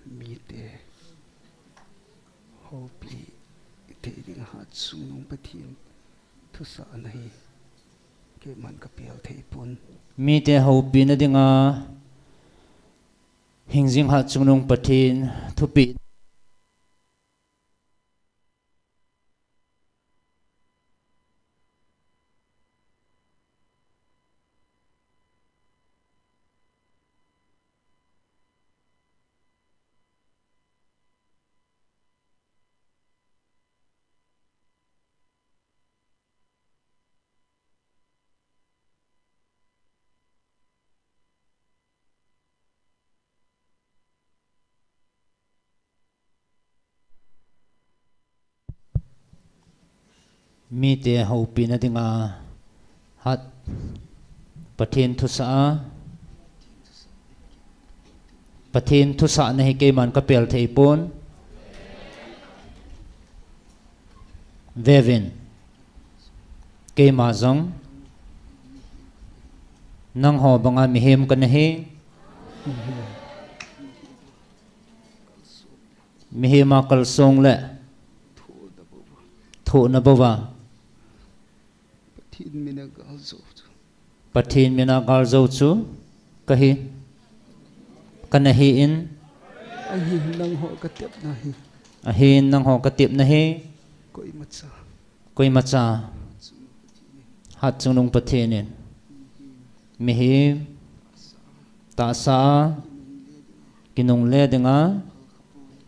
mi te hopi te ding hat sunung pathin thu sa nahi ke man ka pial thei pun mi te ho pi na dinga hingjing ha chungnung pathin thupi mi te ho pi na dinga hat pathin thu sa pathin thu sa na hi ke man ka pel thei pon vevin ke ma zong nang ho banga mi hem kan hi mi hema kal song le thu na bawa pathin mina gal zo pathin mina gal zo chu kahi kanahi in ahi nang ho ka tep nahi ahin nang ho ka tip na hi koi macha hat chungnung pathinin mi hi ta sa kinung le dinga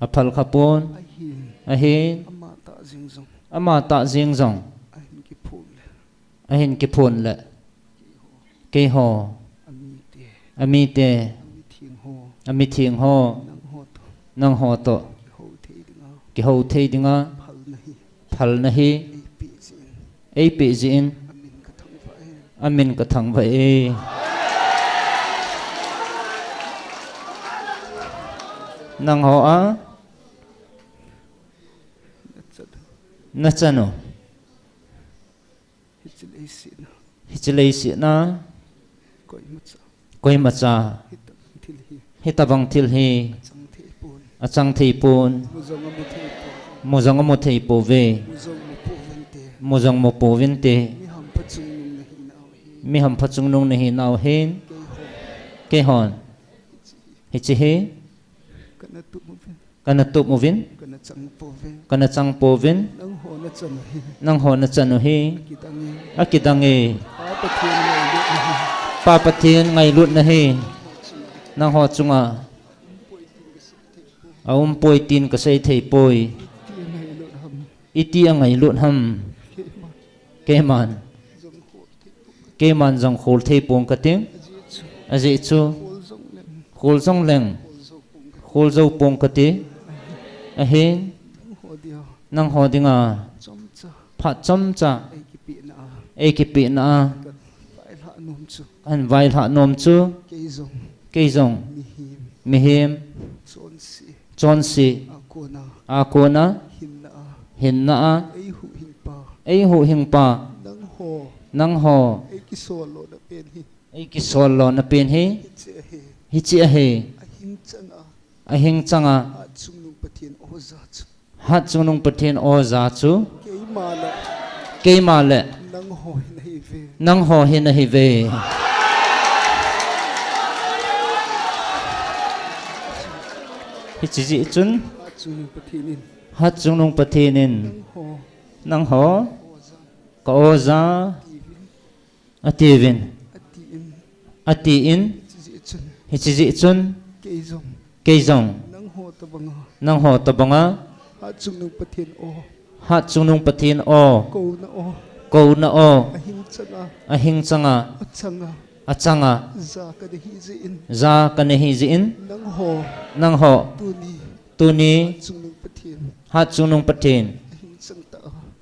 aphal khapon ahin ama ta jing zong ama ta jing zong ahin ki phul le ahin ki phun le ke ho ami te ami thing ho nang ho to ki ho thei dinga phal na hi ei pi jin amin ka thang vai nang ho a na chano hichlei si na koi macha hitabang thil hi achang thei pun mozang mo thei po ve mozang mo po vin te mi ham phachung nung nahi naw hen ke hon hichi he kana tu mo vin kana chang po vin nang ho na chanu hi akidang e pa pathin ngai lut na hi nang ho chunga aum poi tin ka sei thei poi iti angai lut ham ke man jong khol thei pong ka ting aji chu khol jong leng khol zo pong ka ti a hen nang ho dinga pha chom cha e ki pi na an vai ha nom chu ke zong mi hem chon si akona hin na ei hu hing pa nang ho ei ki sol lo na pen hi hi chi a he a hing changa hat chunung pathin o za chu ke ma le nang ho hin a hi ve hi chi ji chun hat chunung pathinin nang ho ka o za ativin ati in hi chi ji chun ke zong tabanga nang ho tabanga hat chung nung pathin o hat chunung pathin o ko na o ko na o ahing changa changa achanga achanga za ka de hi ze in za kanehi zin nang ho tu ni ni chung nung pathin hat chunung pathin ahing chang ta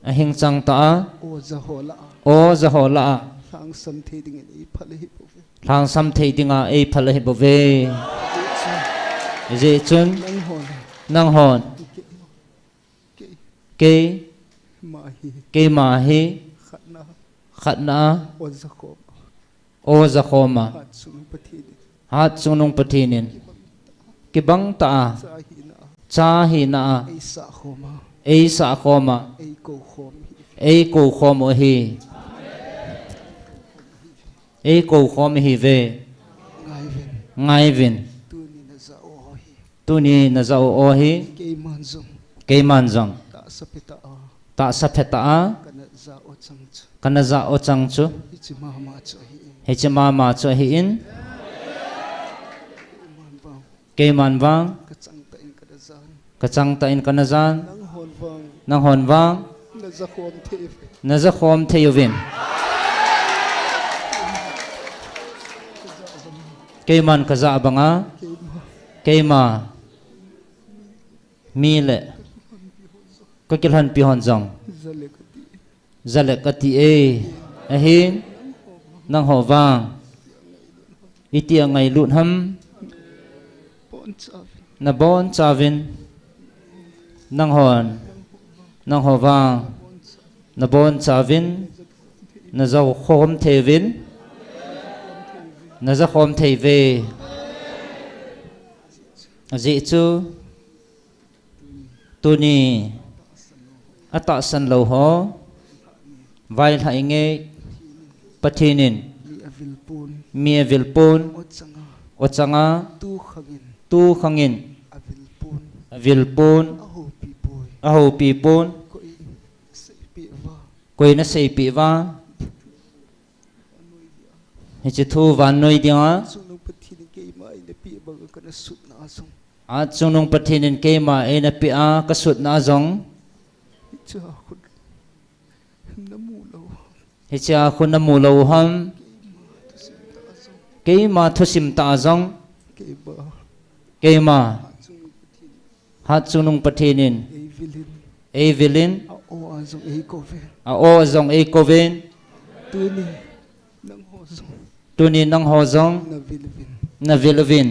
ahing chang ta o za ho la o za ho la sang sam the ding in i phale hi po thang sam thei dinga e phala hi bove je chun nang hon ke ke ma hi khatna o za khoma hat chunung pathinin ki bang ta cha hi na e sa khoma e ko khom hi e ko khom hi ve ngai vin tu ni na za o hi ke man zong ta sa pheta a kana za o chang chu he chi ma ma chu hi in ke man wang ka chang ta in kana zan nang hon wang na za khom the yovin ke man ka za banga ke ma mi le ko kilhan pi hon jong zale kati e ahin nang ho wang itia ngai lut ham na bon chavin nang ho wang na bon chavin na zau khom thevin na za khom thei ve ji chu tu ni ata san lo ho vai hai nge pathinin mi vilpun o changa tu khangin vilpun a ho pi pun koi na sei pi wa hi chi thu van noi dia a chunung pathinin ke ma e na pi a ka sut na zong hi cha khun na mu lo ham ke ma thusim ta zong ke ma hat chunung pathinin e vilin a o zong e koven tu ni nang ho zong na vilvin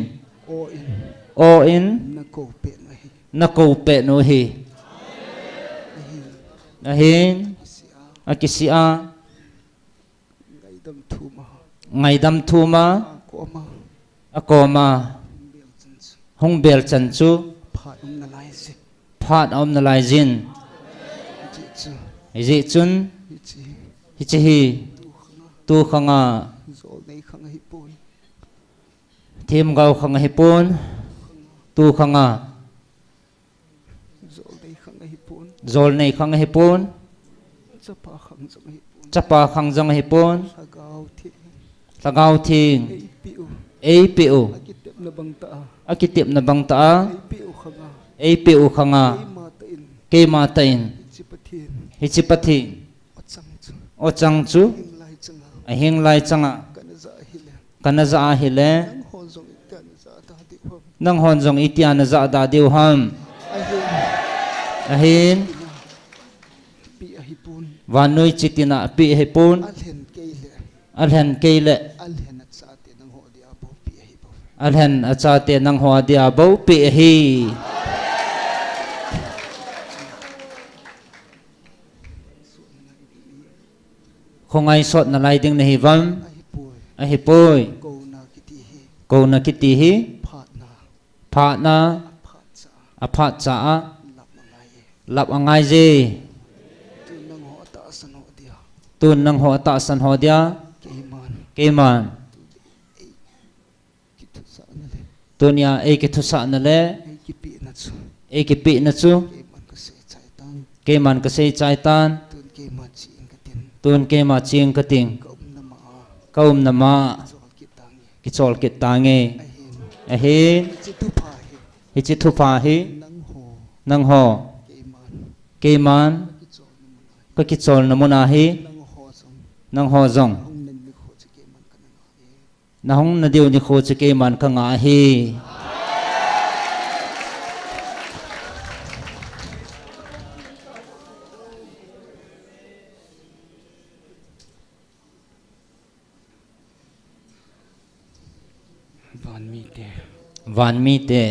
o in na ko pe no hi ahin akisia ngai dam thuma akoma hong bel chan chu phat om na lai jin ji chun hi chi hi tu khanga thêm gạo khang hi pon tu khanga zol nei khang hi pon chapa khang jang hi pon tagau thing ei piu akitip na bang ta ei piu khanga ke ma tain hi chi pathi o chang chu a hing lai changa kana za hi le nang hon jong itian za da deu ham ahin vanoi chitina pi he pun alhen keile alhen achate nang ho dia bo pi hi khongai sot na lai ding na hi vam a hi poi ko na kiti hi pha na a pha cha lap angai je tun nang ho ta san ho dia ke man tunya e ke thu sa na le e ke pi na chu ke man ka sei chai tan tun ke ma ching ka ting kaum na ma ki chol ki tange ahin hi chi thu pha hi nang ho nang ho ke man ke man ka ki chol na muna hi nang ho song nang ho zong hong nen mi kho chi ke man ka nang e na hong na diu ni kho chi ke man ka nga hi van mi te van mi te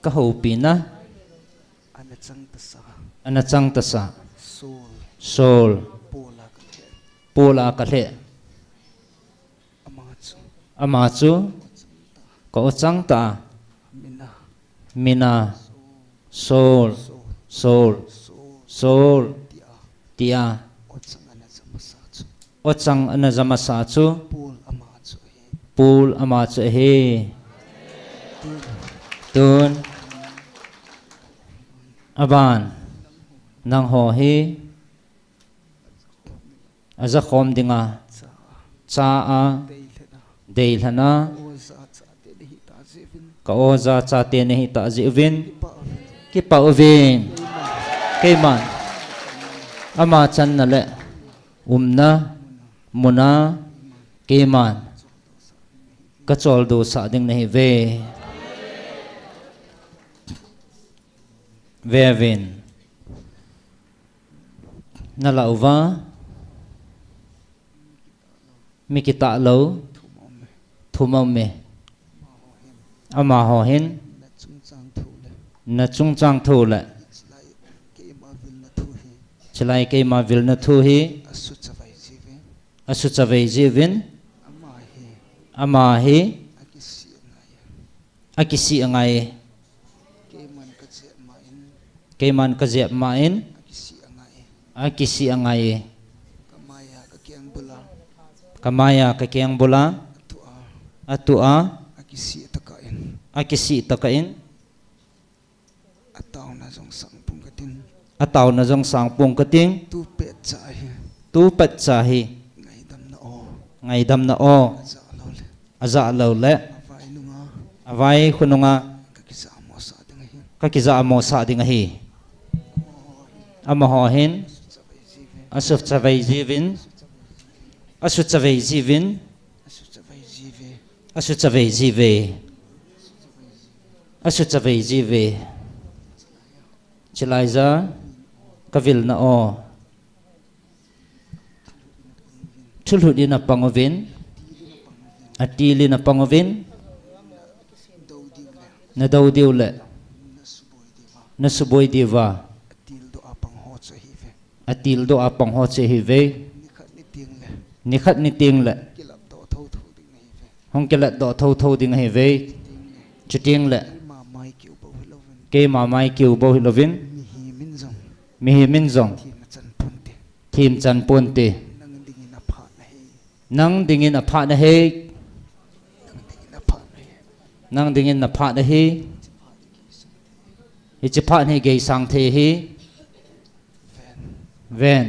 ka ho pi na ana chang ta sa sol sol pola ka the pola ka le ama chu ama chu ko chang ta mina mina sol sol sol tia o chang ana o chang ana sa chu zama sa chu pol ama chu he pul ama chu he tun aban nang ho hi aza khom dinga cha a dei lana o za cha te hi ta je vin ka oza cha te ne hi ta ji vin ki pa uvin ke man ama chan na le umna muna ke man ka chol do sa ding nei ve ve vin na la uva mi kita lo thumau me ama ho hin na chung chang thu le na chung chang thu le ke ma vil na thu he chlai ke ma vil na thu hi asu chawai ji ve asu chawei ji vin ama he ama hi akisi na ya akisi angai ke man ka je ma in ke man ka je ma in akisi angai akisi angai kamaya ka kyang bula kamaya ka kyang bula tu a atu a akisi ta ka in akisi takain ataw na jong sang pung ka tin ataw na jong sang pung kating tu pe cha he tu pat cha hi ngai dam na o ngai dam na o za lo le aza lo le avai nu nga avai khununga ka ki sa mo sa ding he ka kiza mo sa ding hi ama ho hin chawai ji ve asuf chawei jivin asu chawei jivin asu chawai ji ve asu chawei jive asu chawei jive chilaiza kavil na o thulhudi na pangovin atili na pangovin dau ding le na daudiu le na suboi na suboi de va diva til do apang ho cha hi ve atil do apang ho che hi ve ni khat ni ting le ni khat ni ting le kilap do thau thau ding hi ve hong kelat do thau thau ding hi ve chuting le ma mai ki upo hi lovin ke ma mai kiu bo hi lovin mi hi min zong mi hi min zong thi na chan pun te thim chan pon te nang ding na pha na he nang dingin a pha na he na pha na he nang dingin na pha na hi hi chi pha ni ge sang the hi ven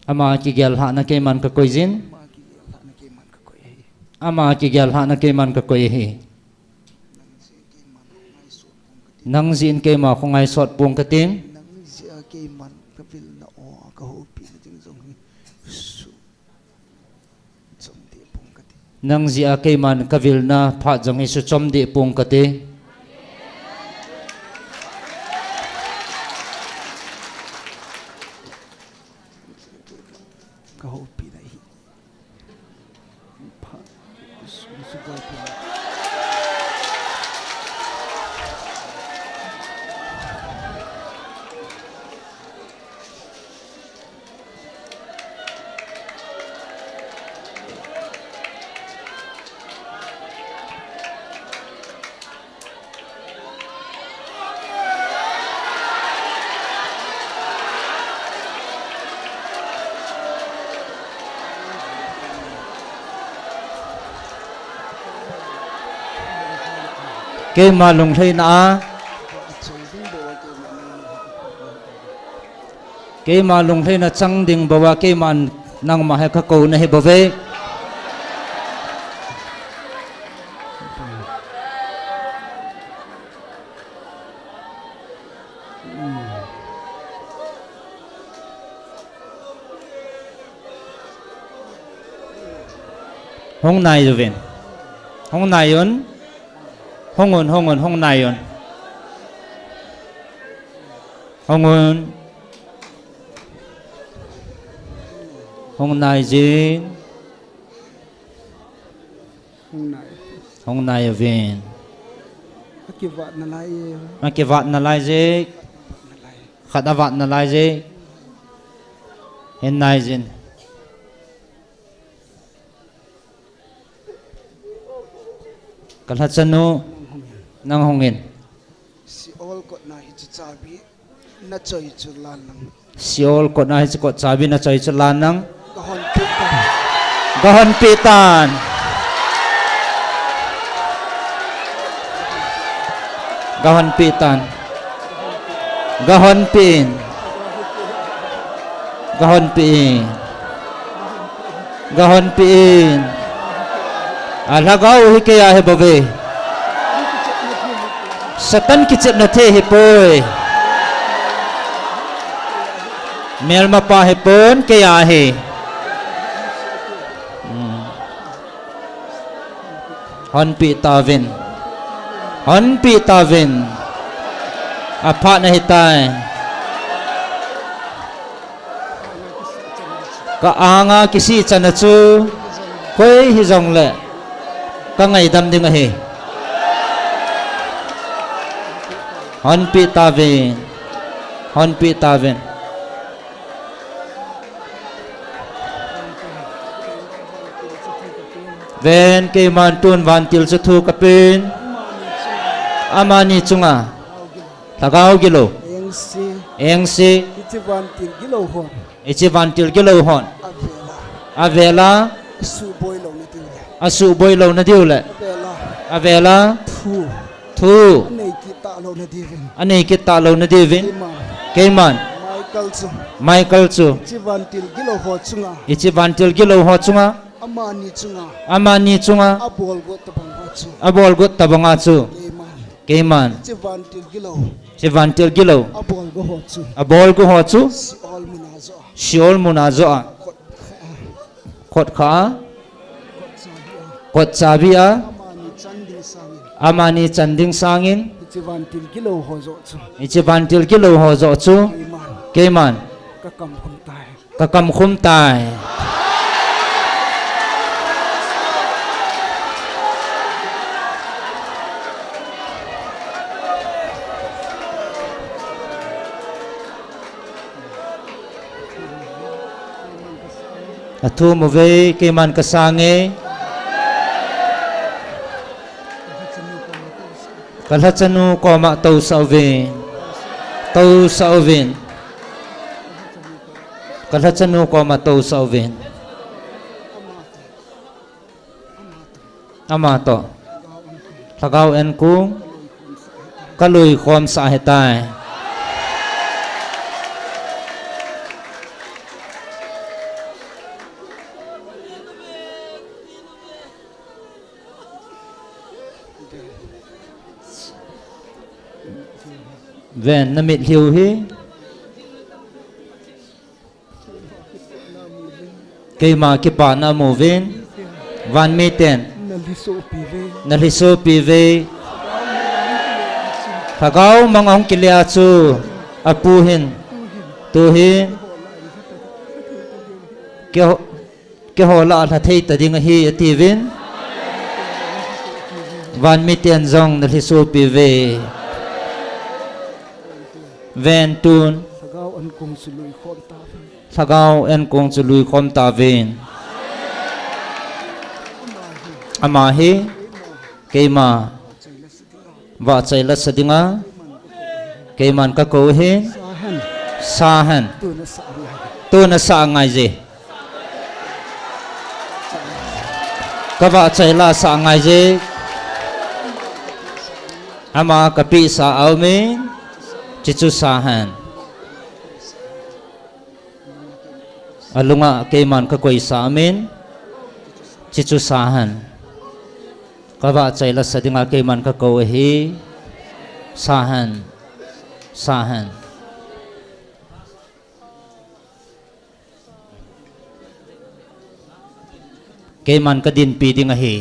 ama ki gel ha na ke man ka koizin ma ki la na ke man ka ko he ama ki gel ha na ke man ka koi hi nang zin ke ma khongai sot pung ka ting nang sia ke man ka vil na o ka ho pi na ding zong hi su chom de pung ka ti nang zia ke man ka vil na pha jong hi su chom di pung ka te ka ho pi na hi pha su su ga pi ke ma lung thei na choi ding bo ke man ke ma lung thei na chang ding bawa ke man nang ma ha ka ko na he bove hong nai ven hong nai on hong nai on hong nai jin hong nai ven ma ke vat na lai je khada vat na lai je hen nai jin kalhat chanu nang hongin Siol ko na hichabi na choi chulan nang Siol ko na hi ko chabi na choi chulan nang kahon kita gahon pitan gahon pitan gahon pin gahon pin gahon pin alagaw hi kaya he babe satan kichet na the hi poi mel ma pa he pon kaya he hon pi ta vin apa na hitai ka anga kisi chana chu koi hi jong le ka ngai dam ding he hon pi ta vin ven ke man tun van til chu thu kapin amani chunga tagaw gilo engsi ichi van til gilo hon avela asu boy lo na diule avela thu anei kita lo na divin keman Michael chu ichi van til gilo ho chunga amani chunga abol gut tabanga chu keman chivan til gilo abol go ho chu siol munazo khot kha kot sabia amani chanding sangin ichivan til gilo ho zo chu keman ka kam khum tai athu mo ve ke man ka sange kalha chanu ko ma tau sauven kalha chanu ko ma tau sauven ama to thagaw en kung kalui khom sa hetai ven na mit liu hi cây mà cái bà na mù ven van mi ten na li so pi ve thagau mang ong kilia chu apu hin tu hin ke ho la tha thei ta ding hi ti vin van mi ten zong na li so pi ve ven tun thagau en kong chu lui khom ta ven ama hi keima wa chai la sadinga keiman ka ko he sahan tu na sa ngai je ka wa chai la sa ngai je ama ka pi sa au me chichu sahan alunga keiman ka koi sa men chichu sahan kawa chai la sadinga keiman ka ko hi sahan sahan ke man ka din pi ding a hi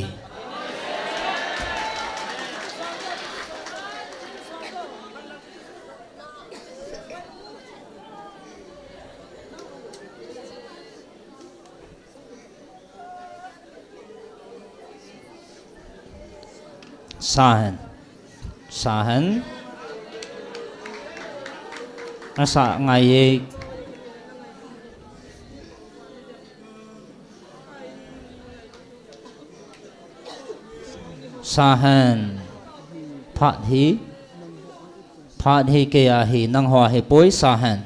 sahen asa ngai sahen phat hi ke a hi nang hoa hi poi sahen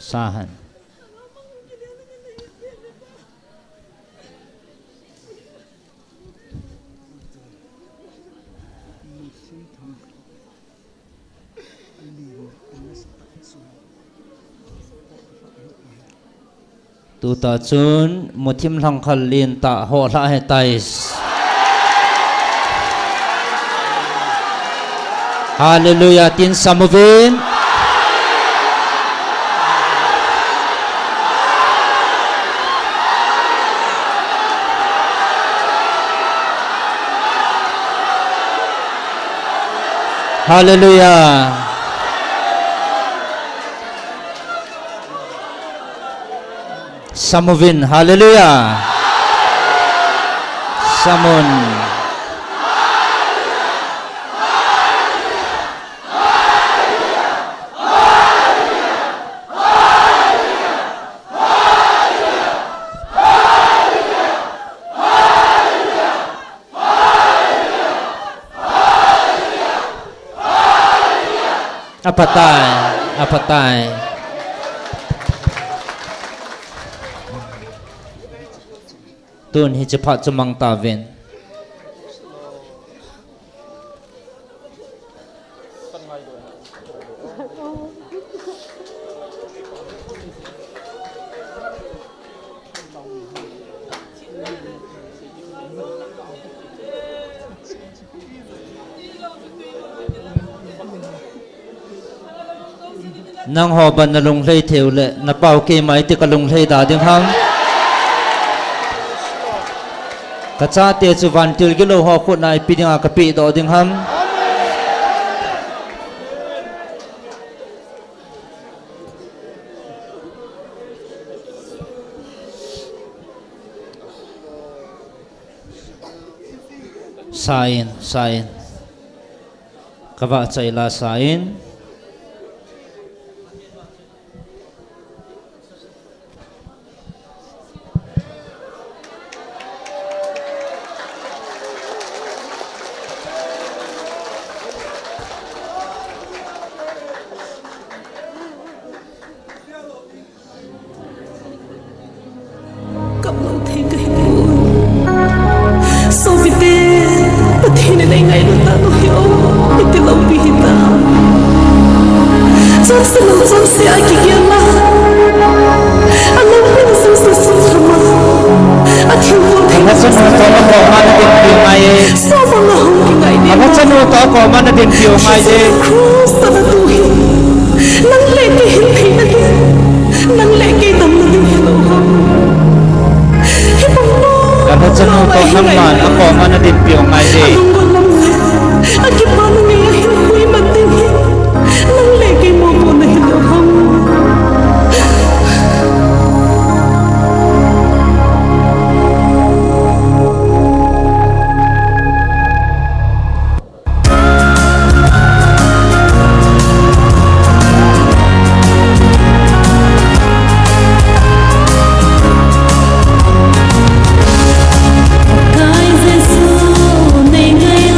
sahen tu ta chun muthim hlang khal lin ta ho la he tais hallelujah tin samovin hallelujah Samovin, hallelujah. Samun. Apatai. Tuan hi cepat cemang tawin. Nang hoban na lung lay theo le na pau ke mai ti ka lung lay da ding hang. Kaca te chu van til gilo ho khut nai pidinga kapi do ding ham sain kawa chaila sain Kai Giêsu, này ngày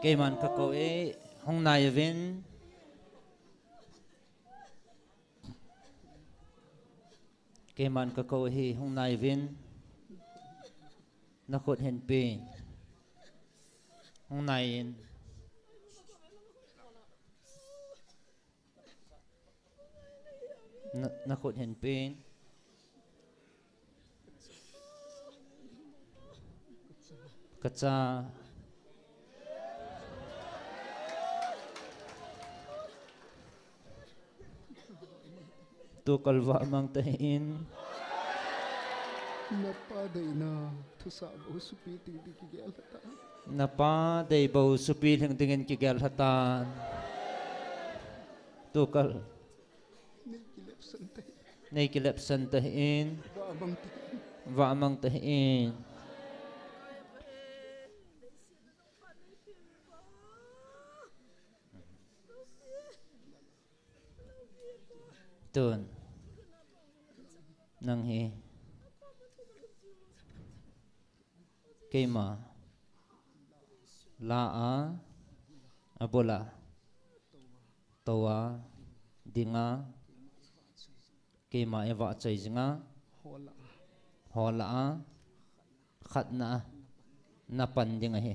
cây man các cậu ấy hôm nay vin cây man các cậu ấy hôm nay vin nó khốt hiện pin hôm nay nó khốt hiện pin kaca tu kalwa mang tahin Napa day na tusabo supi tingti kigel hata. napa day bau supi hing tingin kigel hatan tu kal Nikilip santay. nay kilap san tahin Babang ti. wa mang tahin tun nang hi kema la a abola towa dinga kema ewa chai jinga Hola. hola a khatna napan dinga hi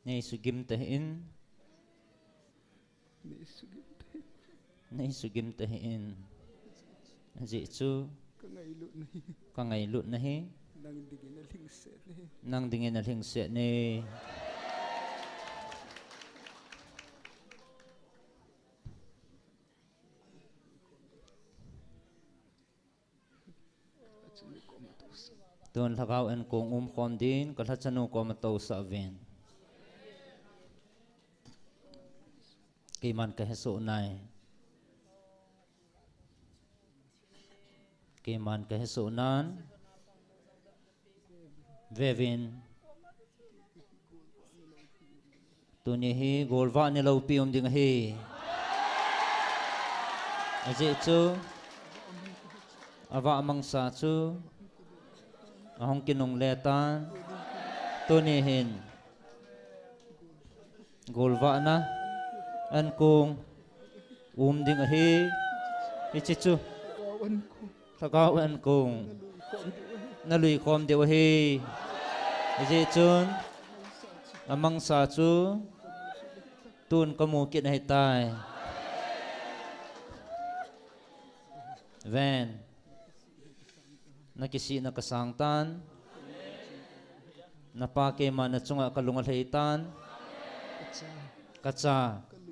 nei sugim tahin Nisugit. nei sugim tahin ji chu Kangaylo na hi. ka ngai lut na hi Nang digin na lingset ni. nang dingin na hing se ni At sini ko matos. ton lagaw en kong khom din kalhachanu ko mato sa ven kiman ka heso nai kiman ka heso nan vevin tuni hi golwa ni lo piom ding hi aje chu awa mang sa chu ahong kinong letan tuni hin golwa na an kung ding hi ichi chu Gawan ko. thagaw an kung nalui khom deu hi aje chun amang sa chu tun kamu kit hai tai ven nakisi na kasangtan napake man na chunga kalungal heitan Katsa. kacha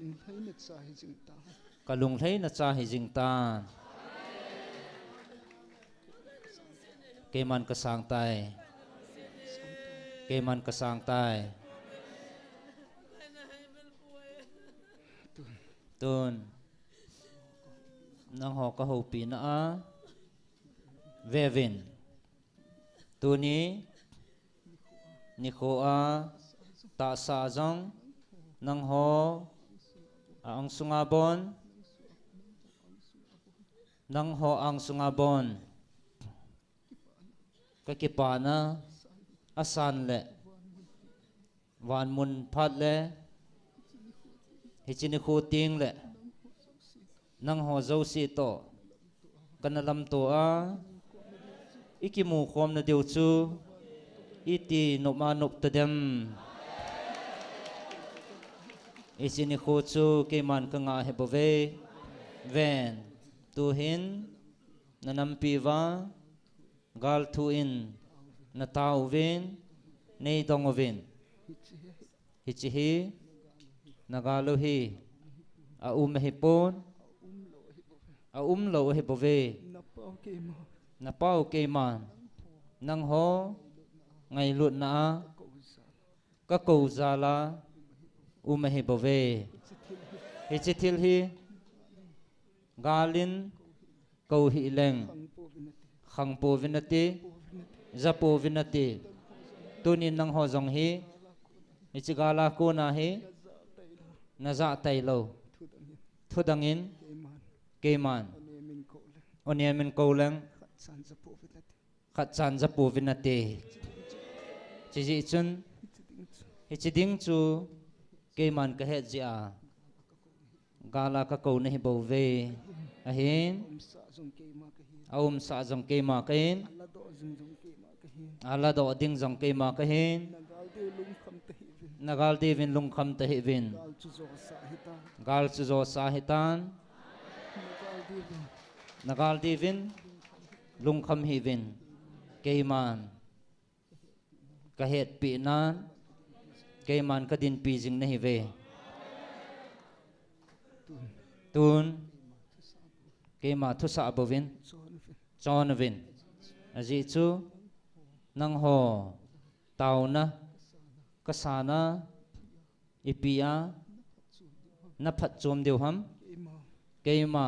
Kalunglay na tsahi jingta. kalunglei na cha hi jingtan keman kasang tai keman kasang tai tun nang ho ka ho pi na a vevin tuni ni kho a ta sa jong nang ho ang sungabon nang ho ang sungabon kakipana asan le wan mun phat le hichini khu ting le nang ho zo si to kanalam to a ikimu khom na deu chu iti nopma nop tadem isini khu chu keman ka nga he bove ven tu hin nanam piwa gal thu in na tau vin nei dong vin hichi hi nagalo hi a hi pon a lo hi bove Napaw kay mo. na pau ke man nang ho ngai lut na Kausa. ka ko zala hi bove hichi thil hi galin câu hi leng khang po vinati zapo vinati tunin nang ho jong hi ichigala ko na hi naza tai lo thudangin keman onemin ko leng khat chan zapo vinati chi chun hichiding chu keman ka het zia gala ka ko nahi bo ve ahin aum sa jong kema kahin ala do ding jong kema kahin nagal devin lung kham te hevin gal chu zo sa hitan nagal devin lung kham hevin keman ka het pi nan keman ka din pi jing nahi ve tun kema thu sa bovin chon vin aji chu nang ho tau na kasana ipia na phat chom deu ham kema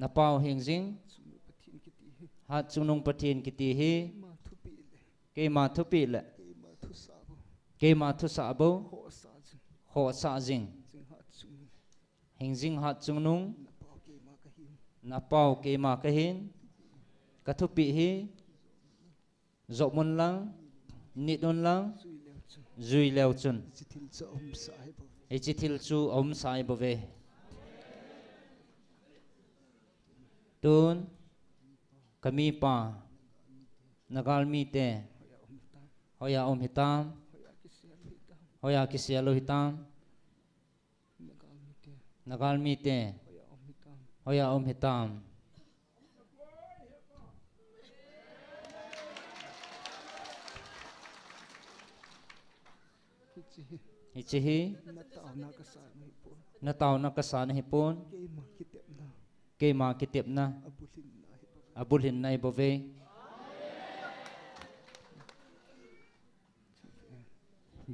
na pau hing jing hat chunung pathin kiti hi kema thu pi le kema thu sa bo ho sa jing hing jing hat chunung na pau kema kahin ka thu pi hi zo mun lang nit on lang zui leo chun ichithil chu om sai bo ve tun kami pa nagal mi te hoya om hitam hoya kisialo hitam nagal mi te hoya om hitam ichihi na tau na kasan hi pon kema kitep na abulhin nai bo ve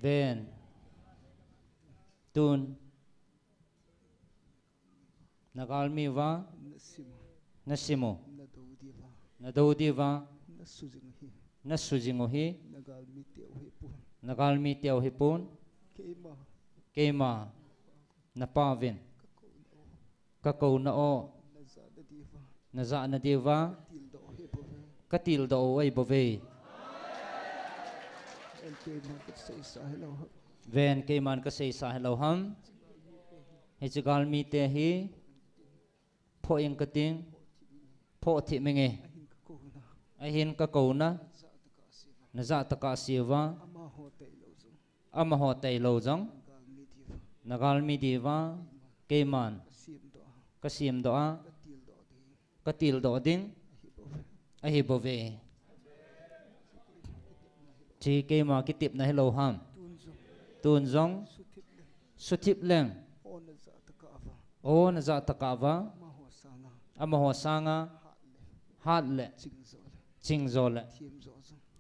ben tun nagal mi wa nasimo na dodi wa na sujingo hi nagal mi teo hi pon kema na pavin ka ko na o na za na deva katil do ai bo ve ven keman ka sei sa hello ham he chigal mi te hi pho ing kating pho thi menge a hin ka ko na za ta ka siwa ama ho tai lo jong nagal mi diwa keman kasim do a katil do ding a hi bo ve chi kema kitip na hello ham tun jong sutip leng o na za ta ka wa ama ho sanga hat le ching zo le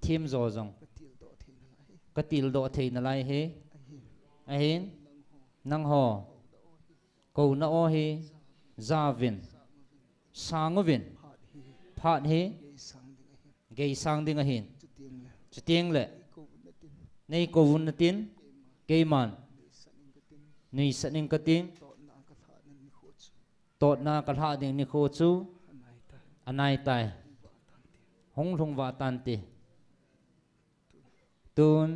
thim zo jong katil do thei na lai he ahin nang ho ko na o he zavin sangovin phat he gei sang ding a hin chutieng le nei ko vun na tin keiman nei saning kating tot na kal ha ding ni kho chu anai tai hong lung wa tan ti tun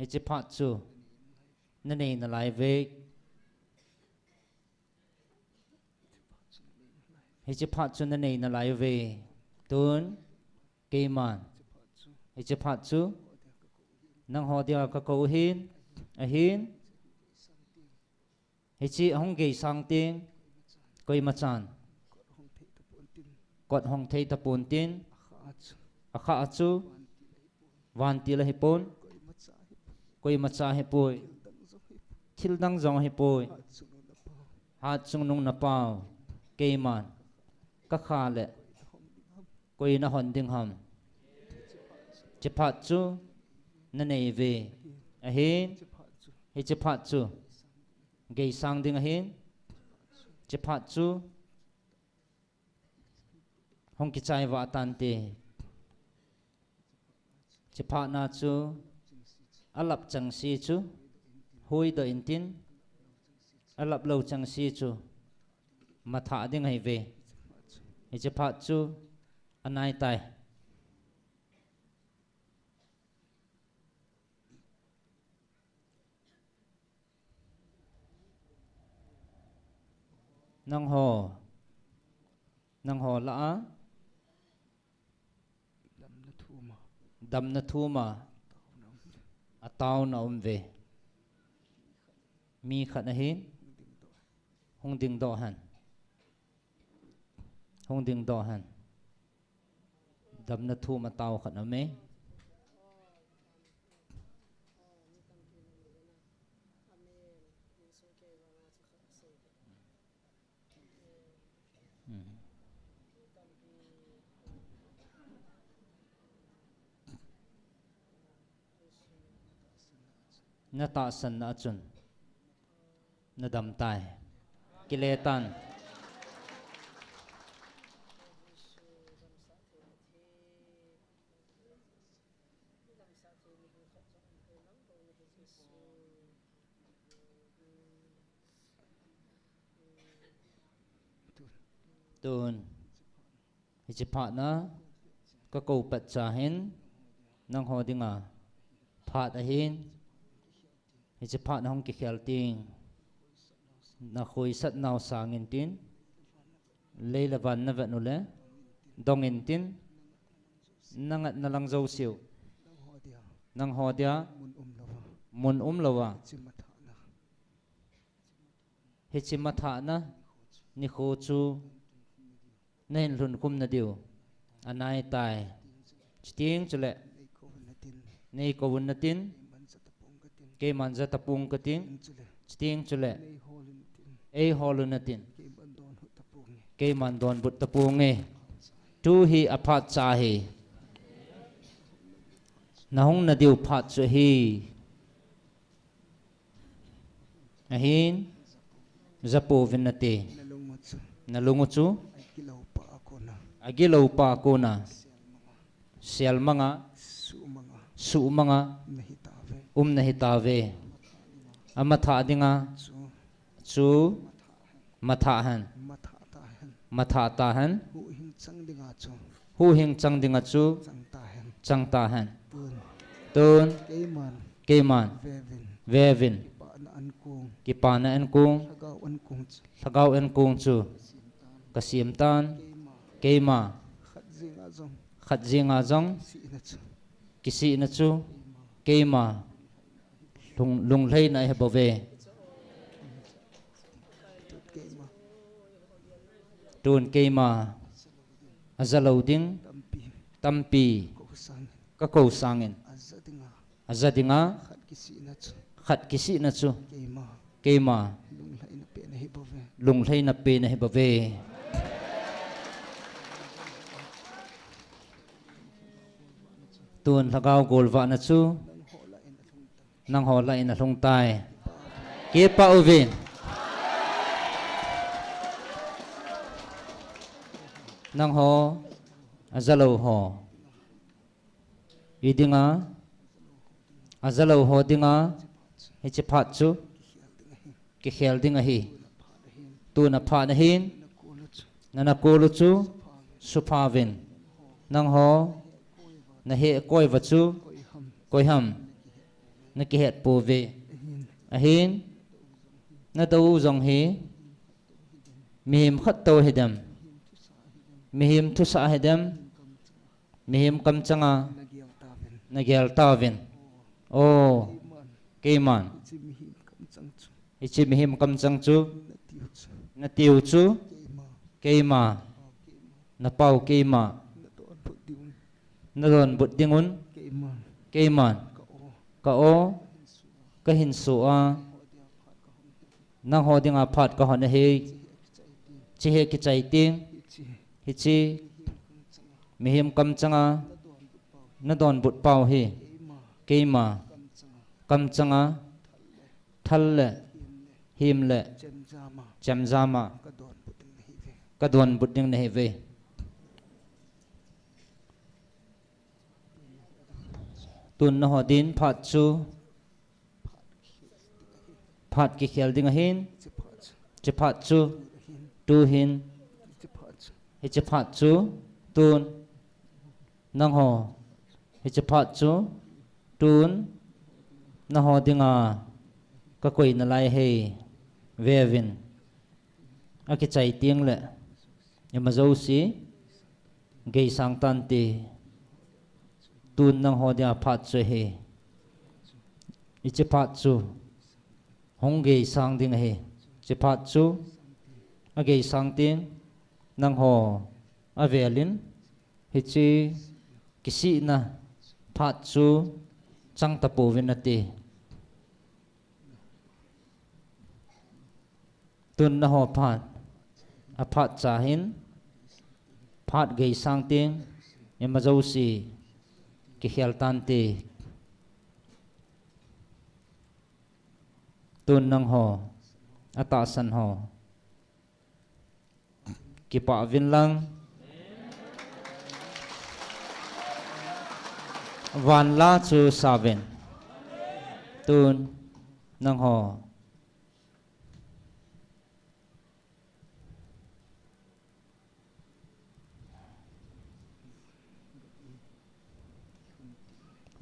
ichi phat chu na nei na lai ve ichi phat chu na nei na lai ve tun keiman ichi phat chu nang ho dia ka ko hin a hin ichi hong ge sang ting koi ma chan kot hong thei ta pun tin akha chu van ti la hi pon koi ma cha hi poi thil dang jong hi poi hat chung nung na pau keiman ka kha le koi na hon ding ham chi phat chu na nei ve a hin hi chi phat chu gei sang ding a hin chi phat chu hong ki chai wa tan te chipha na chu alap chang si chu hui do in tin alap lo chang si chu matha ding hai ve hi chipha chu anai tai nang ho la a dam na thu ma ataw na ve mi khat na hin hong ding do han dam na thu ma taw khat na me na ta san na chun na dam tai kiletan tun hi chipha na ka ko pat cha hin nang ho dinga phat a hin hi chipha na hong ki khel ting na khoi sat naw sang in tin leila van na va nu le dong in tin nangat na lang zo siu nang ho dia mun lawa hi chimatha na ni kho chu nên lun kum na diu anai tai chiting chule nei ko bun na tin ke manja tapung ka ting chiting chule ei holun na tin ke man don but tapung nge tu hi aphat cha hi na hong na diu phat chu hi ahin zapo vin na te na lungu chu agilaw pa ako na siyal mga su mga nahitave amatha dinga chu mathahan hu hing chang dinga chu chang tahan tun keman vevin kipana an kung thagaw an kung chu kasim tan keima khat zinga zong kisi na chu keima lung lei na he bove tun keima azalo ding tampi ka ko sangin azadinga khat kisi na chu keima lung lei na pe na he bove tuần thagao gol va na chu nang ho la ina hlong tai ke pa ovin nang ho azalo ho idinga azalo ho dinga hi che phat chu ke khel dinga hi tu na pha na hin nana kolu chu supavin nang ho na he koi va chu koi ham na ki het po ve ahin na dau zong hi mihim khat to hedam mihim thu sa hedam mihim kam changa na gyal tavin o keman ichi mihim kam chang chu na tiu chu keima na pau keima na don but dingun keman ka o ka hin su a nang ho dinga phat ka hon he chi he ki chai ting hi chi mihim kam changa na don but pau hi keima kam changa thal le him le cham zama ka don but ding na he ve tun na ho din phat chu phat ki khel ding a hin che phat chu tu hin he che phat chu tun nang ho he che phat chu tun na ho ding a ka koi na lai he vevin a ki chai tiang le yama zo si gei sang tan ti tun nang ho dia phat chu he iche phat chu hong gei sang ding he che phat chu a gei sang ting nang ho a velin hi chi kisi na phat chu chang ta po vin ati tun na ho phat a phat cha hin phat gei sang ting yama zo si ki khel tan ti tun nang ho ata san ho ki pa vin lang van la chu saven tun nang ho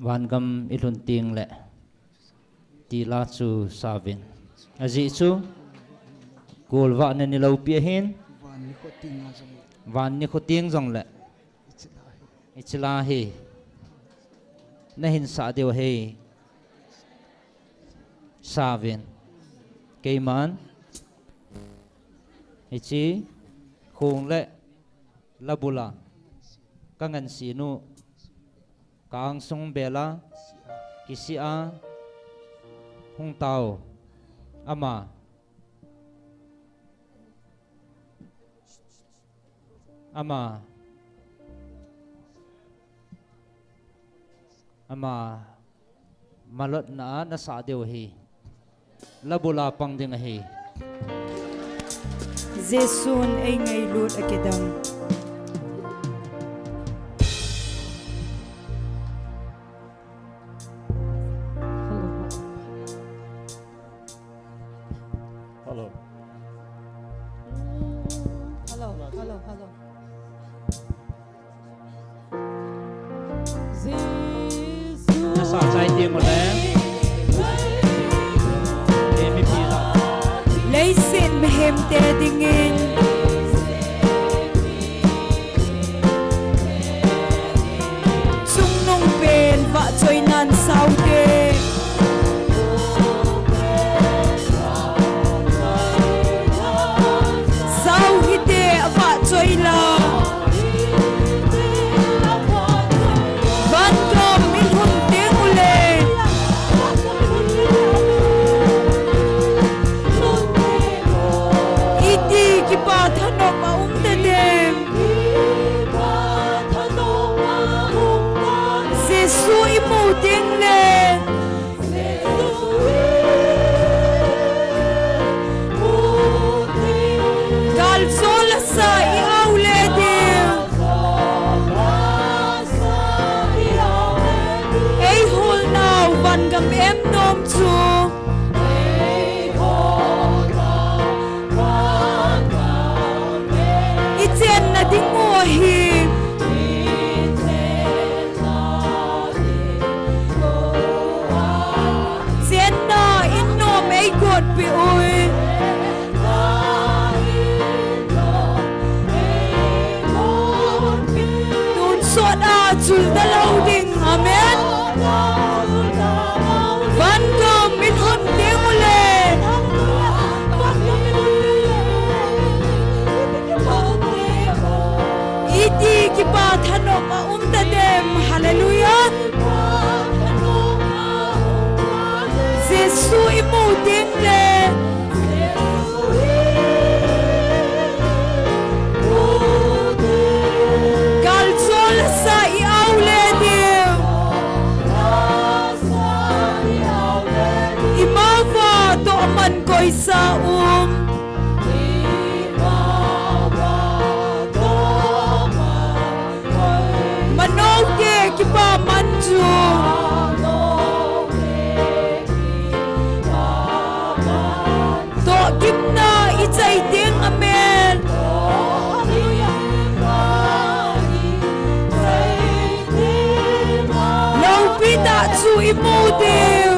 van gam ilun ting le ti la chu savin aji chu kul wa ne ni lo pia hin van ni kho ting jong le ichla hi na hin sa deu he savin keiman ichi khung le labula kangan sinu kang sung bela kisia hung tao ama malot na sa deu hi labula pang ding hi Jesun ay ngay lut akidang Hello. nasa chai tiếng một lẽ em mi pi ra Lay sin mehem te dingin Sung nung pen va choy nan sao te Sao hi te va choy la Van kom min hun tiếng ule Iti ki pa thanok ma te dem Jesu imu ting le Gal sol sa i aule dem Ei hul now van gam em nom chu Ichen na ding mo hi Chen na in nom ei god pi ui Tun sot a chul da lâu ding amen Van gam min hun tiếng ule Iti ki pa thanok ma ta dem hallelujah Jesu imu tiếng le Gal sol sa i aule dem Imava to man koi sa Manok ke ki pa manju imudil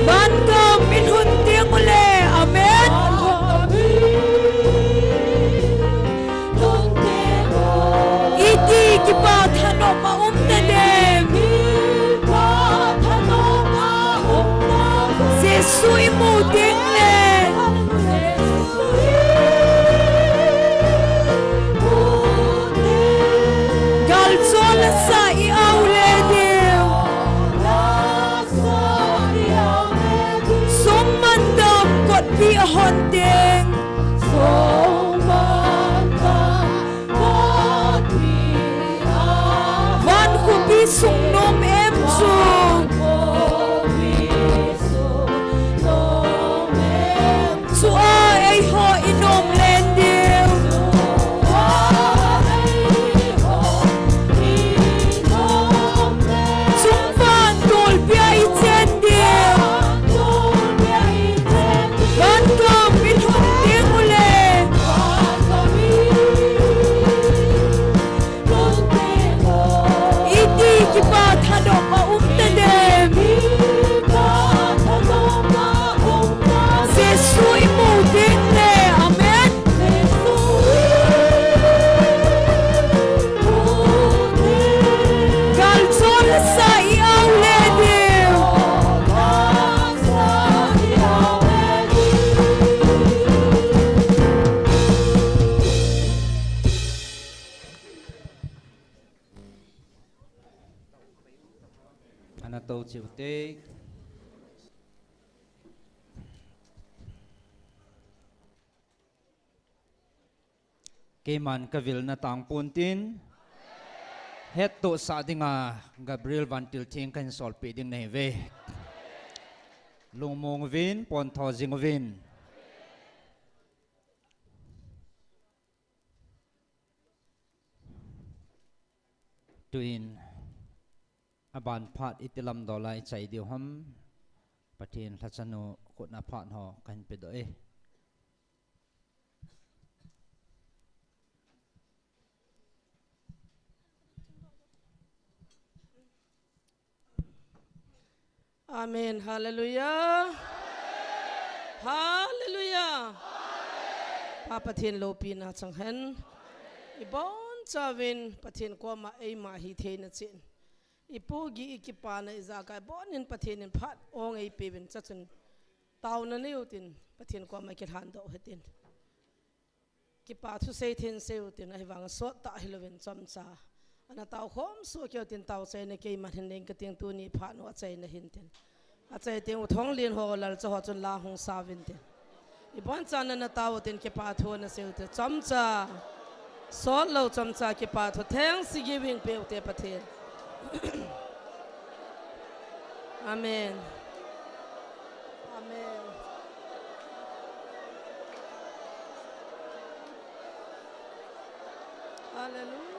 van kam min hun tiang ule amen iti kipa thano ma dem Jesu imudil le sa iaule deu som mandam kot pi hon deng van khu pi sung nom em chu chu a ei ho inom len deu Tâu chịu tê cái man cái vil na tang pun tin hết tổ sa dinga Gabriel van til thiên kan sol pe ding nei ve lung mong vin pon tho jing vin tuin aban phat itilam dolai chai diu ham pathin thachanu khotna phat ho kan pe do e Amen. Hallelujah. Hallelujah. Papa Thiên Lô Pina Chang Hen. Ibon Chavin Pathin Kwama Ema Hi Thena Chin. Ipugi Ikipana Izaka Bonin Pathin Pat Ong A Pivin Chachun. Town and Newton Pathin Kwama Kilhando Hetin. Kipa to say tin Sautin, I have a sort that Hilovin Samsa. And a tau home so cute in tau say ne came at him getting to ni part what say in the hinton. I say they would only in hall to hot and la hong savintin. If once on a tau in Kipato and a silter, Tomsa solo Tomsa Kipato, thanks giving bill tepatin. Amen. Amen. Hallelujah.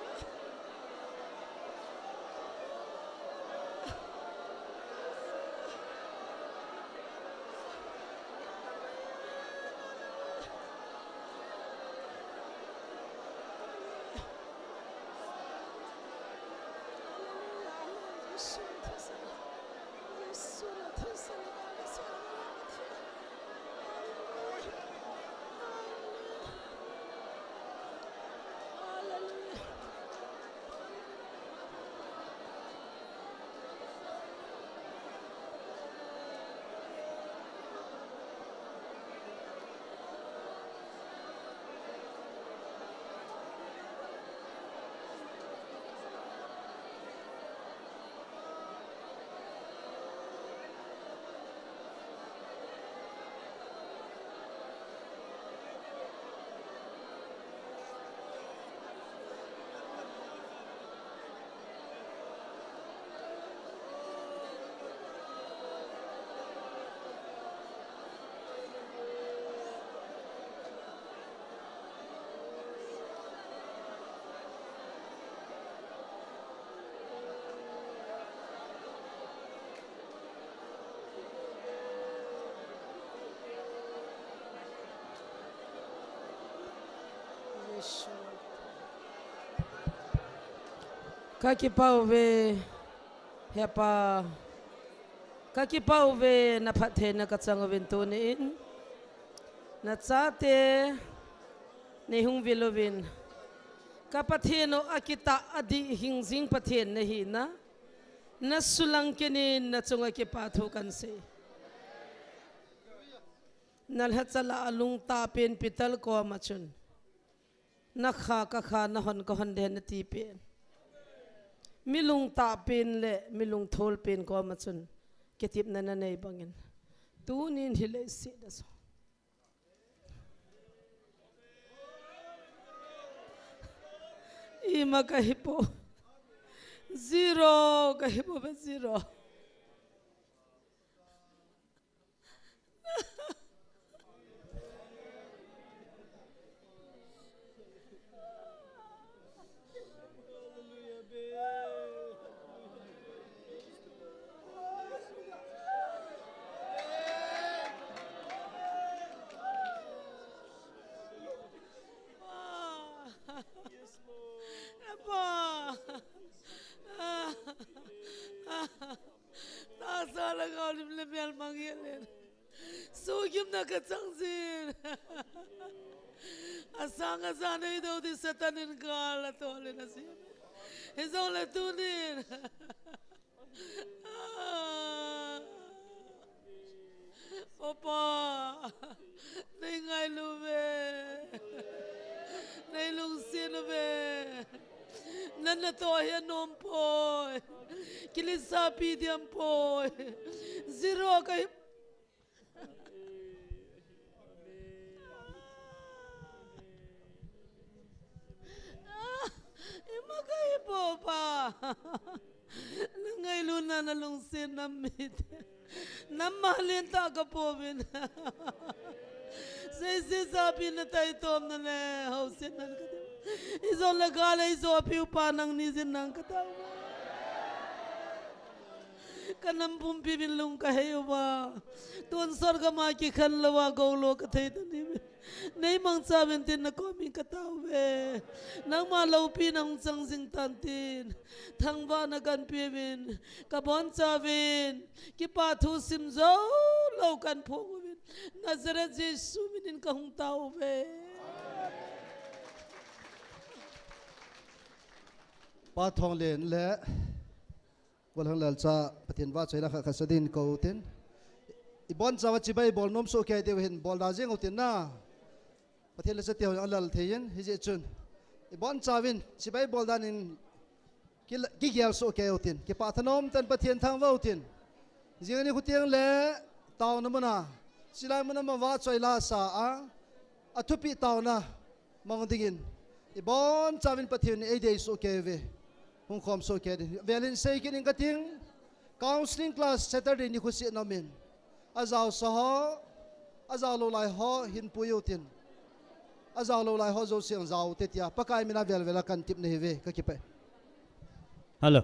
Kaki pau ve Hepa kakipau ve na pathe na katsang ven to ni in na chate ne hung vilovin kapatheno akita adi hingjing pathen na hi na sulang kenin na chunga ke pathu kan se nalha chala alung ta pen pital ko machun na kha ka kha na hon ko hon den ti pen milung ta pen le milung thol pen ko machun ketip na na nei bangin tu nin hile si da so ima ka hipo zero ka hipo be zero Salah kau ni lebih manggilin, sugim nak kacangsin, asang itu di setanin kala tole nasi, izole tunin, Opa, nengai lume, nenglung sinube. Nana toya nompoy, kilisapi diampoy, zero kay. Ima kay popa, nangay luna na lungsin namit, namahalin ta kapovin. Sabi na tayo tom na le, hausin na kadim. Iso lagala iso apiu panang nizin ng katawa. Kanam pumpimin lung kahayo ba? Tuan sorga maki kanlawa gaulo katay tanim. Nay mang sabentin na komi katawe. Nang malaw pinang sangsing tantin. Tangba na ganpimin. Kabon sabin. Kipatu simzo laukan pungwin. Nazaret Jesu minin kahong tao be. Pathong len le walang lalsa patin wa chela kha khasadin ko tin ibon chawa chibai bol nom so kai de hin bol da jeng utin na patin le sa te alal thein hije chun ibon chawin chibai bol dan in ki gyal so kai utin ki pathanom tan patin thang wa utin jingani khutiang le taw na mana silai mana ma wa chela sa a athupi taw na mangdingin ibon chawin patin e de so kai ve hung khom so ke velin sei kin ingating counseling class Saturday ni khusi namin azaw saho azaw lo lai ho hin puyutin azaw lo lai ho zo siang zaw tetia pakai mina vel vela kan tip ne ve ka kipe Hello